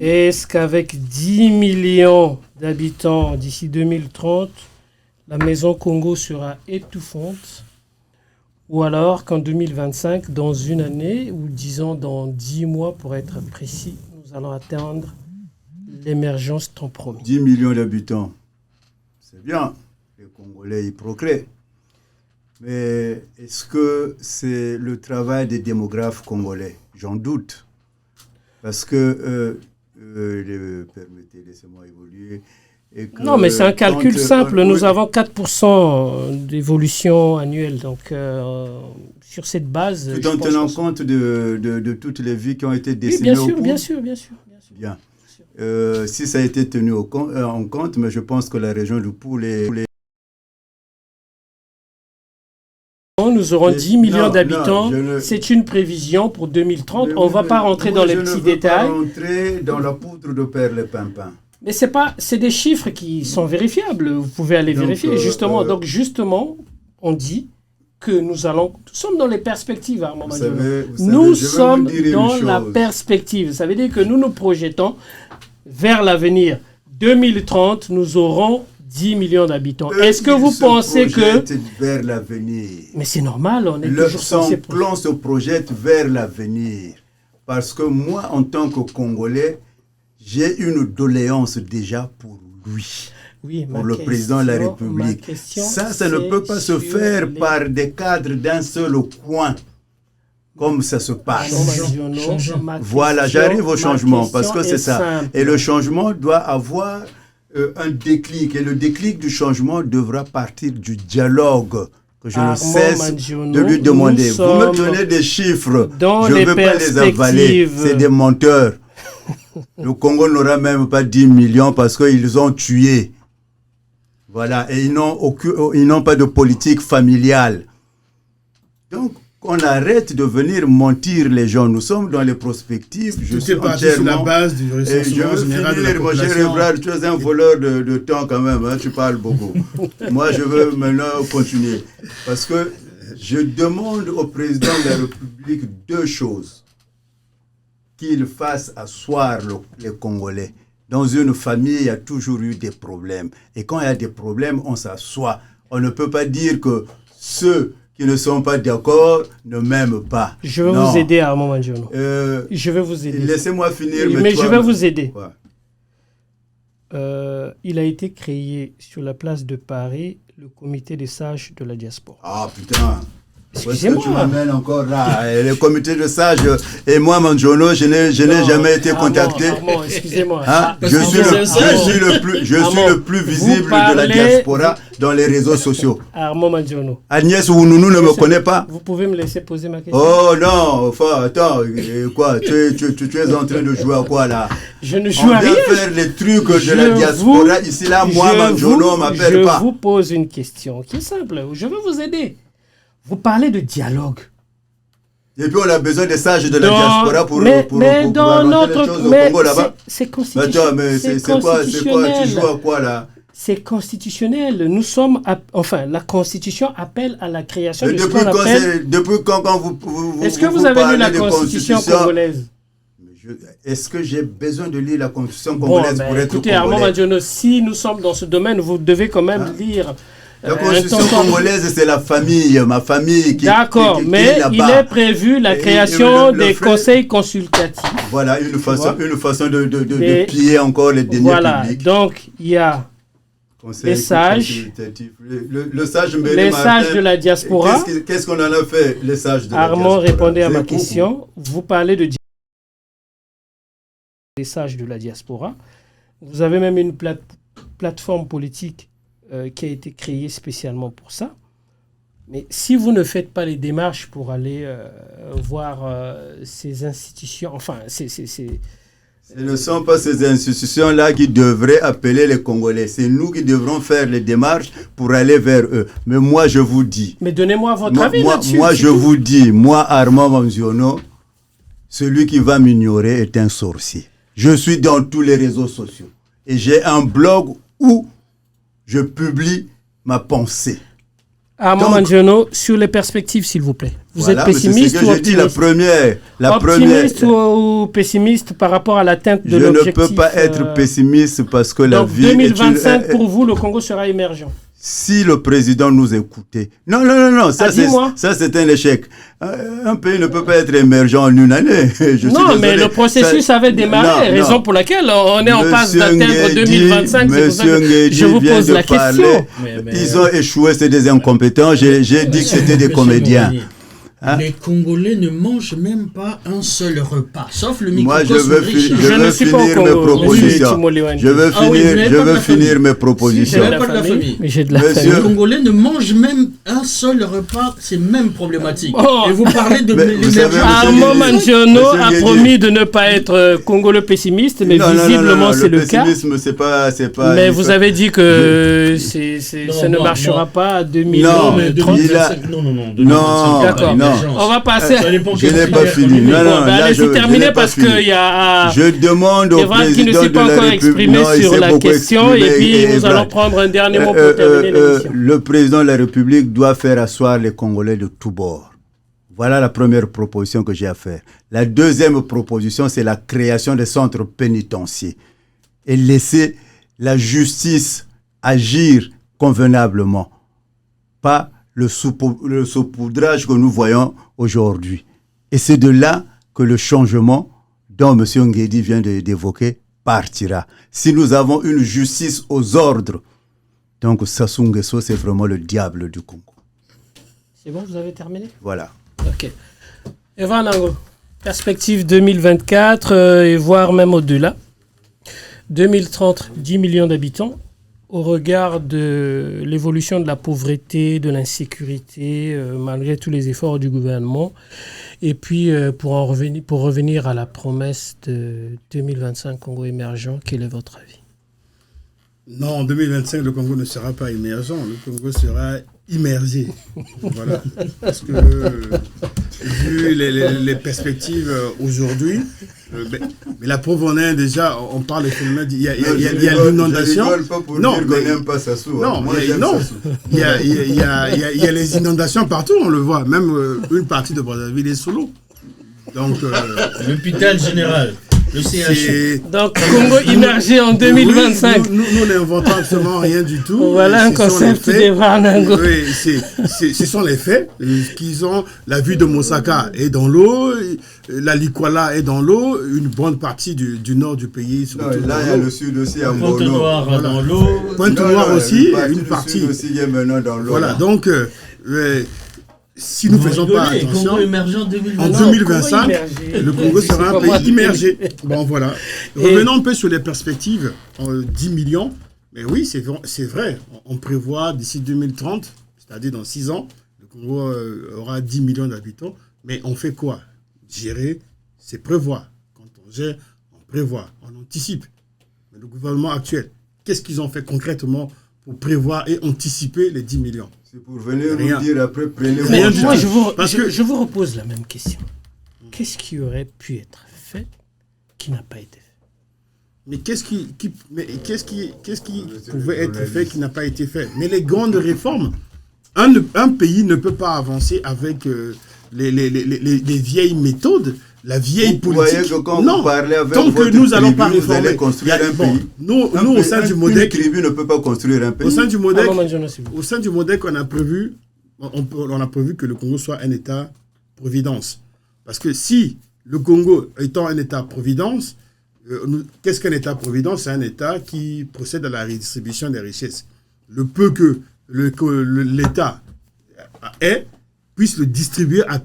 est-ce qu'avec 10 millions d'habitants d'ici 2030, la maison Congo sera étouffante? Ou alors qu'en 2025, dans une année, ou disons dans 10 mois pour être précis, nous allons atteindre l'émergence tant promis? 10 millions d'habitants, c'est bien. Les Congolais, ils procréent. Mais est-ce que c'est le travail des démographes congolais? J'en doute. Parce que, permettez, laissez-moi évoluer. Et que, Non, mais c'est un calcul simple. Nous avons 4% d'évolution annuelle. Donc, sur cette base... Tout en tenant compte de toutes les vies qui ont été Oui, décimées au cours. bien sûr. Bien. Si ça a été tenu en compte, mais je pense que la région du Poulet... Nous aurons 10 millions Non, d'habitants. non, C'est une prévision pour 2030. On ne va pas rentrer dans les petits détails. Je ne veux pas rentrer dans la poudre de perles et pimpin. Mais c'est des chiffres qui sont vérifiables. Vous pouvez aller vérifier. Justement, on dit que nous sommes dans les perspectives, Armand Manziono. Nous sommes dans la perspective. Ça veut dire que nous nous projetons vers l'avenir. 2030, nous aurons 10 millions d'habitants. Est-ce que vous pensez que... vers l'avenir. Mais c'est normal, on est toujours censé... Son plan se projette vers l'avenir. Parce que moi, en tant que Congolais, j'ai une doléance déjà pour lui. Oui, pour le président de la République. Ça ne peut pas se faire par des cadres d'un seul coin, comme ça se passe. Voilà, j'arrive au changement, parce que c'est ça. Simple. Et le changement doit avoir un déclic. Et le déclic du changement devra partir du dialogue que je ne Armand cesse Mangiono, de lui demander. nous Vous me sommes donnez des chiffres, dans je ne les veux pas les avaler. perspectives. C'est des menteurs. Le Congo n'aura même pas 10 millions parce qu'ils ont tué. Voilà, et ils n'ont pas de politique familiale. Donc, on arrête de venir mentir les gens. Nous sommes dans les prospectives. Je suis parti sur la base du recensement général de la population. Tu es un voleur de temps quand même, hein, tu parles beaucoup. Moi, je veux maintenant continuer. Parce que je demande au président de la République deux choses. Qu'il fasse asseoir les Congolais. Dans une famille, il y a toujours eu des problèmes. Et quand il y a des problèmes, on s'assoit. On ne peut pas dire que ceux qui ne sont pas d'accord ne m'aiment pas. Je vais vous aider, Armand Mangiono. Je vais vous aider. Laissez-moi finir. Mais je vais vous aider. Ouais. Il a été créé sur la place de Paris le comité des sages de la diaspora. Ah putain. Excusez-moi. Tu m'amènes encore là. Le comité de sages. Et moi, Mangiono, je n'ai jamais été contacté. Armand, excusez-moi. Hein? Je suis le plus visible de la diaspora dans les réseaux sociaux. Armand Mangiono. Agnès Ounou ne me connaît pas. Vous pouvez me laisser poser ma question? Oh non, enfin, attends, quoi, tu es en train de jouer à quoi là? Je ne joue à rien. On vient faire les trucs de la diaspora. Ici là, moi, Mangiono, on m'appelle pas. Je vous pose une question qui est simple. Je veux vous aider. Vous parlez de dialogue. Et puis on a besoin des sages de la diaspora pour dans notre les choses au Congo là-bas. C'est constitutionnel. Attends, mais c'est quoi? Tu joues à quoi là? C'est constitutionnel. Nous sommes, la Constitution appelle à la création de ce qu'on appelle... Depuis quand vous Est-ce que vous avez lu la Constitution congolaise? Est-ce que j'ai besoin de lire la Constitution congolaise pour être écoutez, congolais? Armand Mangiono, si nous sommes dans ce domaine, vous devez quand même lire... La Constitution congolaise, c'est la famille, ma famille qui D'accord, mais il est prévu la création des conseils consultatifs. Voilà, une façon de piller encore les deniers publics. Donc, il y a les sages, les sages de la diaspora. Qu'est-ce qu'on en a fait, les sages de la diaspora? Armand répondait à ma question. Vous parlez de les sages de la diaspora. Vous avez même une plateforme politique qui a été créé spécialement pour ça. Mais si vous ne faites pas les démarches pour aller voir ces institutions, ce ne sont pas ces institutions-là qui devraient appeler les Congolais. C'est nous qui devrons faire les démarches pour aller vers eux. Mais moi, je vous dis... Mais donnez-moi votre avis là-dessus. Moi, je vous dis, moi, Armand Mangiono, celui qui va m'ignorer est un sorcier. Je suis dans tous les réseaux sociaux. Et j'ai un blog où je publie ma pensée. Armand Mangiono, sur les perspectives, s'il vous plaît. Vous êtes pessimiste ou optimiste? Optimiste ou pessimiste par rapport à l'atteinte de l'objectif? Je ne peux pas être pessimiste parce que la vie... Donc 2025, pour vous, le Congo sera émergent. Si le président nous écoutait... Non, ça c'est un échec. Un pays ne peut pas être émergent en une année. Mais le processus avait démarré, raison pour laquelle on est en passe d'atteindre 2025. Je vous pose la question. Ils ont échoué, c'est des incompétents. J'ai dit que c'était des comédiens. Les Congolais ne mangent même pas un seul repas, sauf le microcosme. Moi, je veux finir mes propositions. Je veux finir mes propositions. Les Congolais ne mangent même un seul repas, c'est même problématique. Et vous parlez de l'émergence. Armand Mangiono a promis de ne pas être congolais pessimiste, mais visiblement c'est le cas. C'est pas. Mais vous avez dit que ça ne marchera pas à 2030. Non, d'accord. On va passer. Je n'ai pas fini. Allez-y, terminez parce qu'il y a. Je demande au président de la République sur la question et puis nous allons prendre un dernier mot pour terminer l'émission. Le président de la République doit faire asseoir les Congolais de tous bords. Voilà la première proposition que j'ai à faire. La deuxième proposition, c'est la création des centres pénitentiaires et laisser la justice agir convenablement. Pas le saupoudrage que nous voyons aujourd'hui. Et c'est de là que le changement dont M. Nguedi vient d'évoquer partira. Si nous avons une justice aux ordres, donc Sassou Nguesso, c'est vraiment le diable du Congo. C'est bon, vous avez terminé? Voilà. Ok. Eva Nango, perspective 2024 et voire même au-delà. 2030, 10 millions d'habitants. au regard de l'évolution de la pauvreté, de l'insécurité, malgré tous les efforts du gouvernement, et puis pour revenir à la promesse de 2025 Congo émergent, quel est votre avis? Non, en 2025, le Congo ne sera pas émergent, le Congo sera immergé. Voilà. Parce que, vu les perspectives aujourd'hui, mais la preuve en est déjà, on parle de phénomène, il y a l'inondation. Non, mais n'aime pas Sassou. Non, il y a les inondations partout, on le voit. Même une partie de Brazzaville est sous l'eau. Donc, l'hôpital général. Le CHU. Donc, Congo immergé en 2025. Oui, nous n'inventons absolument rien du tout. Voilà un concept de Varnango. Oui, ce sont les faits. Qu'ils ont, la vue de Mosaka est dans l'eau, la Likwala est dans l'eau, une bonne partie du nord du pays. Non, là, il y a le sud aussi, à Pointe-Noire dans l'eau. Pointe-Noire aussi, une partie. Le sud aussi est maintenant dans l'eau. Voilà, donc, si nous ne faisons pas attention, Congo émergent 2025. En 2025, le Congo sera un pays immergé. Bon, voilà. Revenons un peu sur les perspectives. 10 millions. Mais oui, c'est vrai. On prévoit d'ici 2030, c'est-à-dire dans 6 ans, le Congo aura 10 millions d'habitants. Mais on fait quoi? Gérer, c'est prévoir. Quand on gère, on prévoit, on anticipe. Mais le gouvernement actuel, qu'est-ce qu'ils ont fait concrètement pour prévoir et anticiper les 10 millions? C'est pour venir nous dire après, prenez-vous. Moi, je vous repose la même question. Qu'est-ce qui aurait pu être fait qui n'a pas été fait? Mais qu'est-ce qui pouvait être fait qui n'a pas été fait? Mais les grandes réformes, un pays ne peut pas avancer avec les vieilles méthodes, la vieille politique. Que quand non, vous parlez avec tant que nous n'allons pas vous allez réformer. construire un pays. Nous, au sein du MODEC, une tribu ne peut pas construire un pays. Au sein du MODEC, on a prévu que le Congo soit un État-providence. Parce que si le Congo étant un État-providence, qu'est-ce qu'un État-providence? C'est un État qui procède à la redistribution des richesses. Le peu que l'État puisse le distribuer à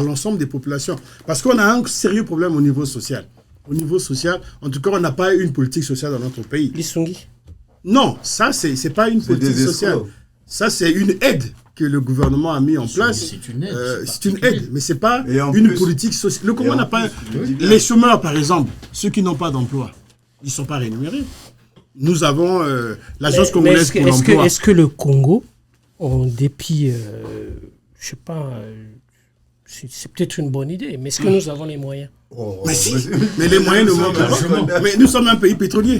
l'ensemble des populations. Parce qu'on a un sérieux problème au niveau social. Au niveau social, en tout cas, on n'a pas une politique sociale dans notre pays. L'Issungi? Non, ça, c'est pas une politique sociale. Ça, c'est une aide que le gouvernement a mis en place. C'est une aide. C'est une aide, mais c'est pas une politique sociale. Le Congo n'a pas... Les chômeurs, par exemple, ceux qui n'ont pas d'emploi, ils ne sont pas rémunérés. Nous avons l'Agence congolaise pour l'emploi. Est-ce que le Congo, en dépit... je sais pas, c'est peut-être une bonne idée, mais est-ce que nous avons les moyens? Mais les moyens ne manquent pas. Mais nous sommes un pays pétrolier.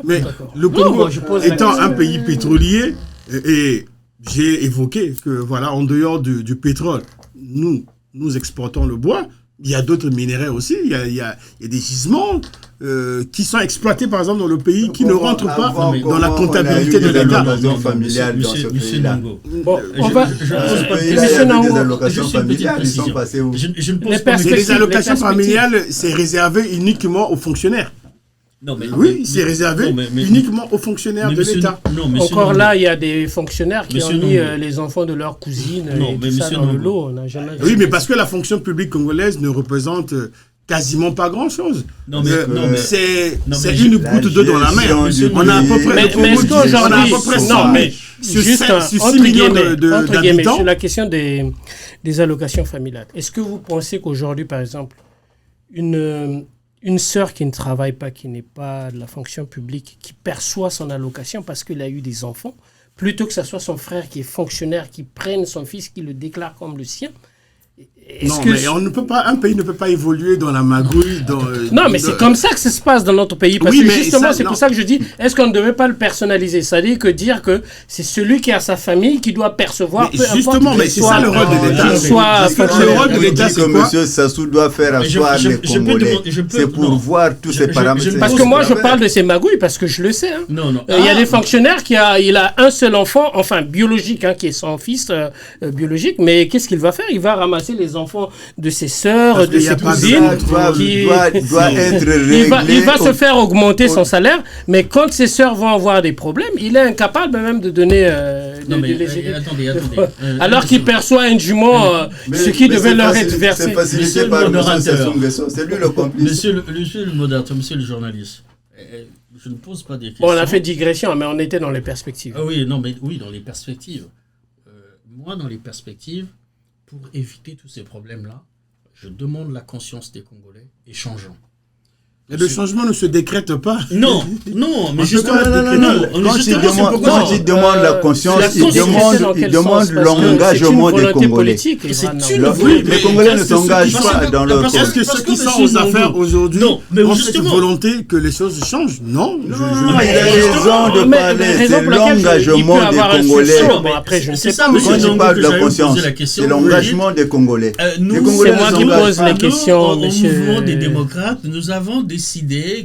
Mais le Congo étant un pays pétrolier, et j'ai évoqué que, voilà, en dehors du pétrole, nous exportons le bois. Il y a d'autres minéraux aussi. Il y a des gisements qui sont exploités, par exemple, dans le pays, qui ne rentrent pas dans la comptabilité de l'État. Monsieur Nango. Bon, on va... Monsieur Nango, les allocations familiales, c'est réservé uniquement aux fonctionnaires. Non, mais, oui, c'est réservé uniquement aux fonctionnaires de l'État. Encore là, il y a des fonctionnaires qui ont mis les enfants de leurs cousines et tout ça dans le lot. On n'a jamais oui, mais parce que la fonction publique congolaise ne représente quasiment pas grand-chose. C'est une goutte d'eau dans la mer. On a à peu près... Mais est-ce qu'aujourd'hui... Non, mais juste entre guillemets, sur la question des allocations familiales. Est-ce que vous pensez qu'aujourd'hui, par exemple, une sœur qui ne travaille pas, qui n'est pas de la fonction publique, qui perçoit son allocation parce qu'il a eu des enfants, plutôt que ce soit son frère qui est fonctionnaire, qui prenne son fils, qui le déclare comme le sien. Mais un pays ne peut pas évoluer dans la magouille. Non, mais c'est comme ça que ça se passe dans notre pays. Parce que justement, c'est pour ça que je dis, est-ce qu'on ne devait pas le personnaliser? C'est-à-dire que dire que c'est celui qui a sa famille qui doit percevoir. Justement, mais c'est ça le rôle de l'État. Le rôle de l'État, c'est quoi? M. Sassou doit faire asseoir les Congolais. C'est pour voir tous ces paramètres. Parce que moi, je parle de ces magouilles parce que je le sais. Il y a des fonctionnaires il a un seul enfant, enfin biologique, qui est son fils biologique, mais qu'est-ce qu'il va faire? Il va ramasser les enfants de ses sœurs, de ses cousines. Il va se faire augmenter son salaire, mais quand ses sœurs vont avoir des problèmes, il est incapable même de donner. Attendez. Alors qu'il perçoit indûment ce qui devait leur être versé. C'est facilité par le modérateur. C'est lui le complice. Monsieur le modérateur, monsieur le journaliste, Je ne pose pas des questions. Bon, on a fait digression, mais on était dans les perspectives. Ah oui, non, mais oui, dans les perspectives. Moi, dans les perspectives, pour éviter tous ces problèmes-là, je demande la conscience des Congolais et changeons. Mais le changement ne se décrète pas. Non, mais justement, Quand il demande la conscience, il demande parce que l'engagement des Congolais. Les Congolais ne s'engagent pas dans leur... Est-ce que ceux qui sont aux affaires aujourd'hui ont cette volonté que les choses changent? Non. Il a raison de parler, c'est l'engagement des Congolais. Après, je ne sais ça, pas. monsieur Quand il parle de la Ndongo, conscience, c'est l'engagement des Congolais. C'est moi qui pose les questions, monsieur. Au mouvement des démocrates, nous avons décidé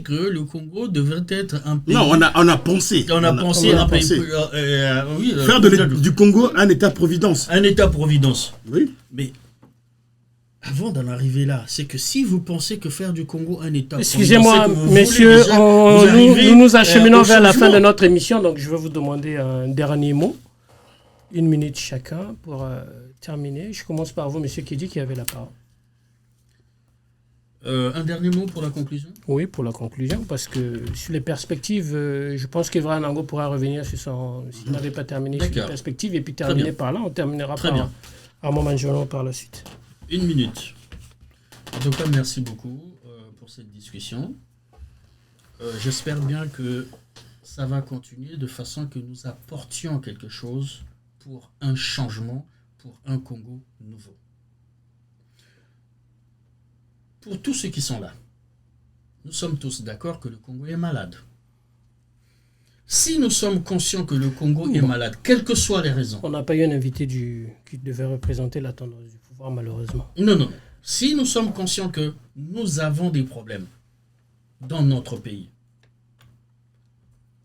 que le Congo devrait être un pays... Non, on a pensé. On a pensé un pays... Faire du Congo un État-providence. Un État-providence. Oui. Mais avant d'en arriver là, c'est que si vous pensez que faire du Congo un État... Excusez-moi, messieurs, nous acheminons vers la fin de notre émission, donc je vais vous demander un dernier mot. 1 minute chacun pour terminer. Je commence par vous, monsieur Kedi, qui avait la parole. Un dernier mot pour la conclusion? Oui, pour la conclusion, parce que sur les perspectives, je pense qu'Evra Nango pourra revenir sur s'il n'avait pas terminé sur les perspectives, et puis terminer par là. On terminera par Armand Journal par la suite. 1 minute. En tout cas, merci beaucoup pour cette discussion. J'espère bien que ça va continuer de façon que nous apportions quelque chose pour un changement, pour un Congo nouveau. Pour tous ceux qui sont là, nous sommes tous d'accord que le Congo est malade. Si nous sommes conscients que le Congo est malade, quelles que soient les raisons... On n'a pas eu un invité qui devait représenter la tendance du pouvoir, malheureusement. Non. Si nous sommes conscients que nous avons des problèmes dans notre pays,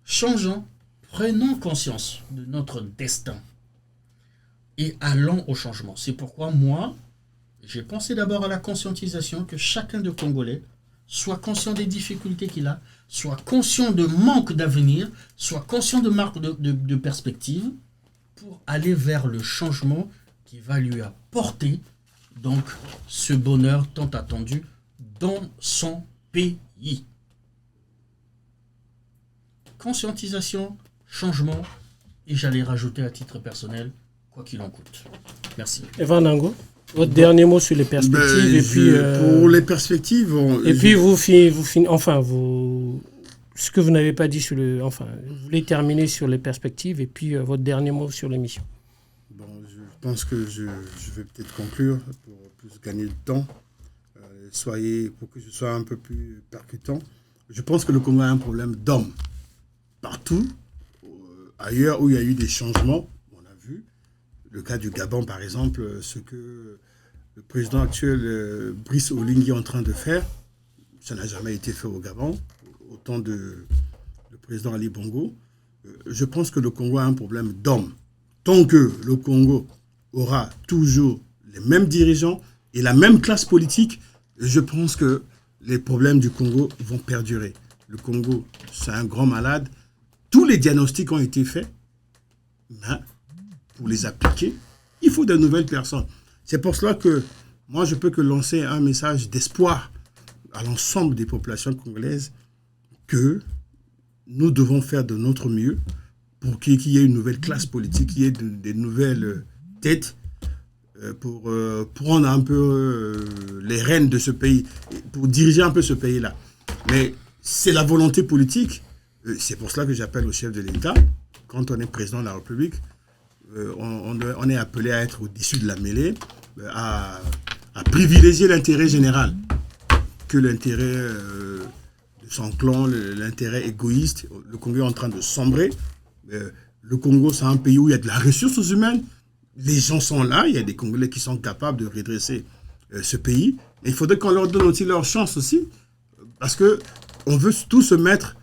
changeons, prenons conscience de notre destin et allons au changement. C'est pourquoi moi... J'ai pensé d'abord à la conscientisation, que chacun de Congolais soit conscient des difficultés qu'il a, soit conscient de manque d'avenir, soit conscient de manque de perspective, pour aller vers le changement qui va lui apporter donc ce bonheur tant attendu dans son pays. Conscientisation, changement, et j'allais rajouter à titre personnel, quoi qu'il en coûte. Merci. Evan Nango, votre dernier mot sur les perspectives, et puis pour les perspectives, et puis vous ce que vous n'avez pas dit sur vous voulez terminer sur les perspectives, et puis votre dernier mot sur l'émission. Bon, je pense que je vais peut-être conclure pour plus gagner de temps. Pour que je sois un peu plus percutant. Je pense que le Congo a un problème d'hommes. Partout, ailleurs où il y a eu des changements, on a vu, le cas du Gabon par exemple, ce que le président actuel, Brice Oligui, est en train de faire, ça n'a jamais été fait au Gabon, au temps de le président Ali Bongo. Je pense que le Congo a un problème d'hommes. Tant que le Congo aura toujours les mêmes dirigeants et la même classe politique, je pense que les problèmes du Congo vont perdurer. Le Congo, c'est un grand malade. Tous les diagnostics ont été faits, mais pour les appliquer, il faut de nouvelles personnes. C'est pour cela que moi, je peux que lancer un message d'espoir à l'ensemble des populations congolaises que nous devons faire de notre mieux pour qu'il y ait une nouvelle classe politique, qu'il y ait des nouvelles têtes pour prendre un peu les rênes de ce pays, pour diriger un peu ce pays-là. Mais c'est la volonté politique. C'est pour cela que j'appelle au chef de l'État, quand on est président de la République, on est appelé à être au-dessus de la mêlée, à privilégier l'intérêt général que l'intérêt de son clan, l'intérêt égoïste. Le Congo est en train de sombrer. Le Congo, c'est un pays où il y a de la ressources humaines. Les gens sont là, il y a des Congolais qui sont capables de redresser ce pays. Et il faudrait qu'on leur donne aussi leur chance aussi, parce qu'on veut tous se mettre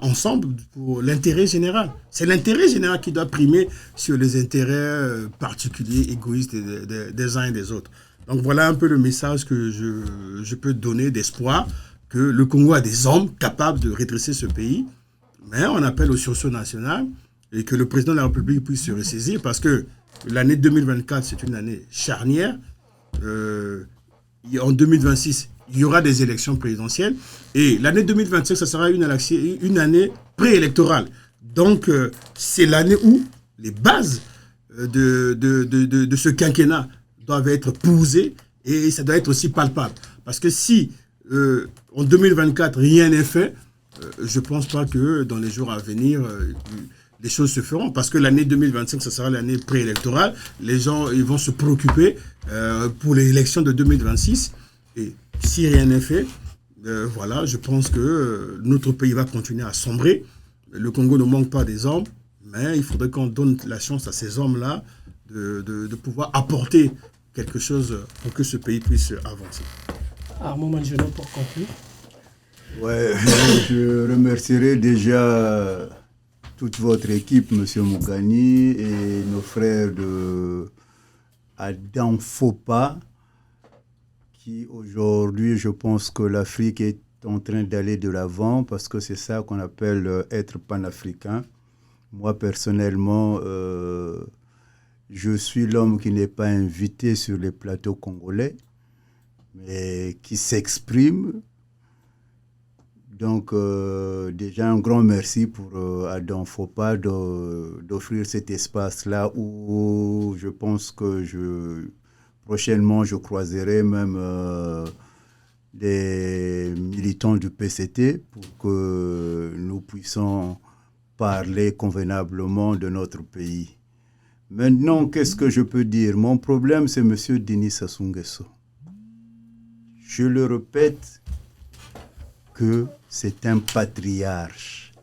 ensemble pour l'intérêt général. C'est l'intérêt général qui doit primer sur les intérêts particuliers, égoïstes des uns et des autres. Donc voilà un peu le message que je peux donner d'espoir, que le Congo a des hommes capables de redresser ce pays, mais on appelle au sursaut national et que le président de la République puisse se ressaisir, parce que l'année 2024, c'est une année charnière. En 2026, il y aura des élections présidentielles. Et l'année 2025, ça sera une année préélectorale. Donc, c'est l'année où les bases de ce quinquennat doivent être posées et ça doit être aussi palpable. Parce que si en 2024, rien n'est fait, je ne pense pas que dans les jours à venir, les choses se feront. Parce que l'année 2025, ça sera l'année préélectorale. Les gens ils vont se préoccuper pour l'élection de 2026. Et si rien n'est fait, voilà, je pense que notre pays va continuer à sombrer. Le Congo ne manque pas des hommes, mais il faudrait qu'on donne la chance à ces hommes-là de pouvoir apporter quelque chose pour que ce pays puisse avancer. Armand Manziono pour conclure. Ouais, je remercierai déjà toute votre équipe, M. Mougani, et nos frères de Adam Fopa, qui aujourd'hui, je pense que l'Afrique est en train d'aller de l'avant, parce que c'est ça qu'on appelle être panafricain. Moi, personnellement, je suis l'homme qui n'est pas invité sur les plateaux congolais, mais qui s'exprime. Donc, déjà, un grand merci pour Adam Fopa d'offrir cet espace-là où je pense que prochainement, je croiserai même des militants du PCT pour que nous puissions parler convenablement de notre pays. Maintenant, qu'est-ce que je peux dire? Mon problème, c'est M. Denis Sassou Nguesso. Je le répète que c'est un patriarche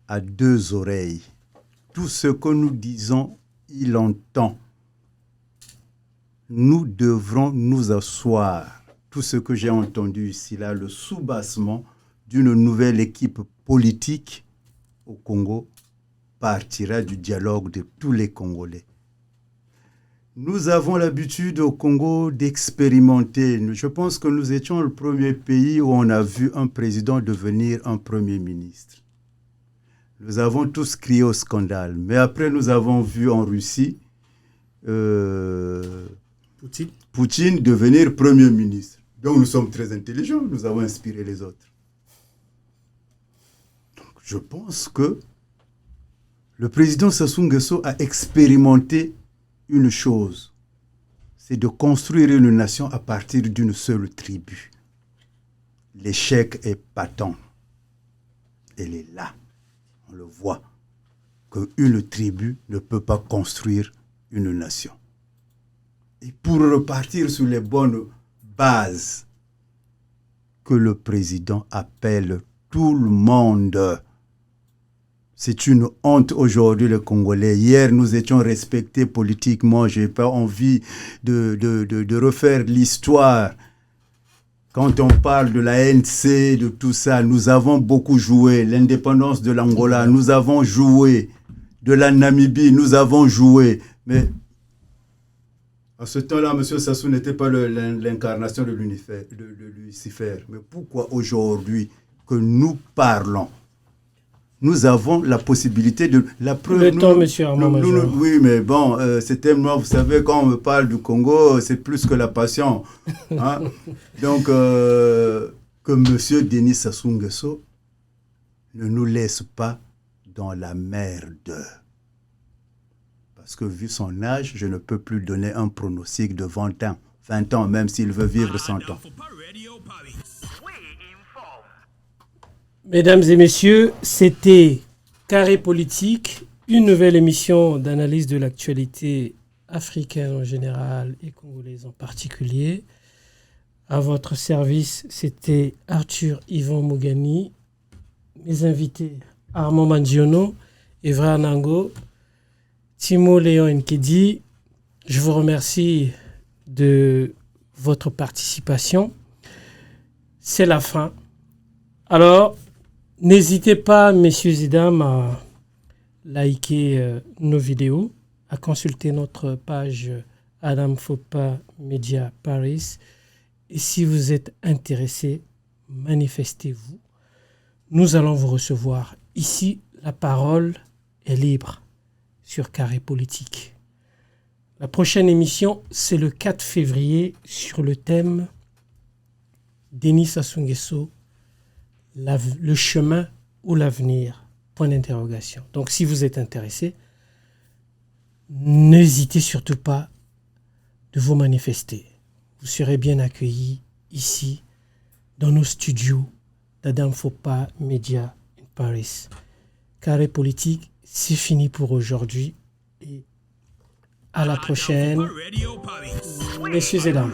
à deux oreilles. Tout ce que nous disons, il entend. Nous devrons nous asseoir. Tout ce que j'ai entendu ici, là, le soubassement d'une nouvelle équipe politique au Congo partira du dialogue de tous les Congolais. Nous avons l'habitude au Congo d'expérimenter. Je pense que nous étions le premier pays où on a vu un président devenir un premier ministre. Nous avons tous crié au scandale. Mais après, nous avons vu en Russie Poutine devenir premier ministre. Donc nous sommes très intelligents. Nous avons inspiré les autres. Donc, je pense que le président Sassou Nguesso a expérimenté une chose, c'est de construire une nation à partir d'une seule tribu. L'échec est patent. Elle est là. On le voit. Qu'une tribu ne peut pas construire une nation. Et pour repartir sur les bonnes bases, que le président appelle tout le monde. C'est une honte aujourd'hui, les Congolais. Hier, nous étions respectés politiquement. Je n'ai pas envie de refaire l'histoire. Quand on parle de l'ANC, de tout ça, nous avons beaucoup joué. L'indépendance de l'Angola, nous avons joué. De la Namibie, nous avons joué. Mais à ce temps-là, M. Sassou n'était pas l'incarnation de Lucifer. Mais pourquoi aujourd'hui que nous parlons? Nous avons la possibilité de... La preuve, le temps, monsieur Armand Manziono. Oui, mais bon, c'est tellement... Vous savez, quand on me parle du Congo, c'est plus que la passion. Hein? Donc, que M. Denis Sassou Nguesso ne nous laisse pas dans la merde. Parce que vu son âge, je ne peux plus donner un pronostic de 20 ans. 20 ans, même s'il veut vivre 100 ans. Mesdames et messieurs, c'était Carré Politique, une nouvelle émission d'analyse de l'actualité africaine en général et congolaise en particulier. À votre service, c'était Arthur Yvan Mougani, mes invités Armand Manziono, Evra Nango, Timo Léon Nkedi. Je vous remercie de votre participation. C'est la fin. Alors, n'hésitez pas, messieurs et dames, à liker nos vidéos, à consulter notre page Adam Fopa Media Paris. Et si vous êtes intéressés, manifestez-vous. Nous allons vous recevoir. Ici, la parole est libre sur Carré Politique. La prochaine émission, c'est le 4 février sur le thème Denis Sassou Nguesso, le chemin ou l'avenir, point d'interrogation. Donc si vous êtes intéressé, n'hésitez surtout pas de vous manifester. Vous serez bien accueillis ici, dans nos studios d'Adam Fopa Media in Paris. Carré politique, c'est fini pour aujourd'hui et à la prochaine, messieurs et dames.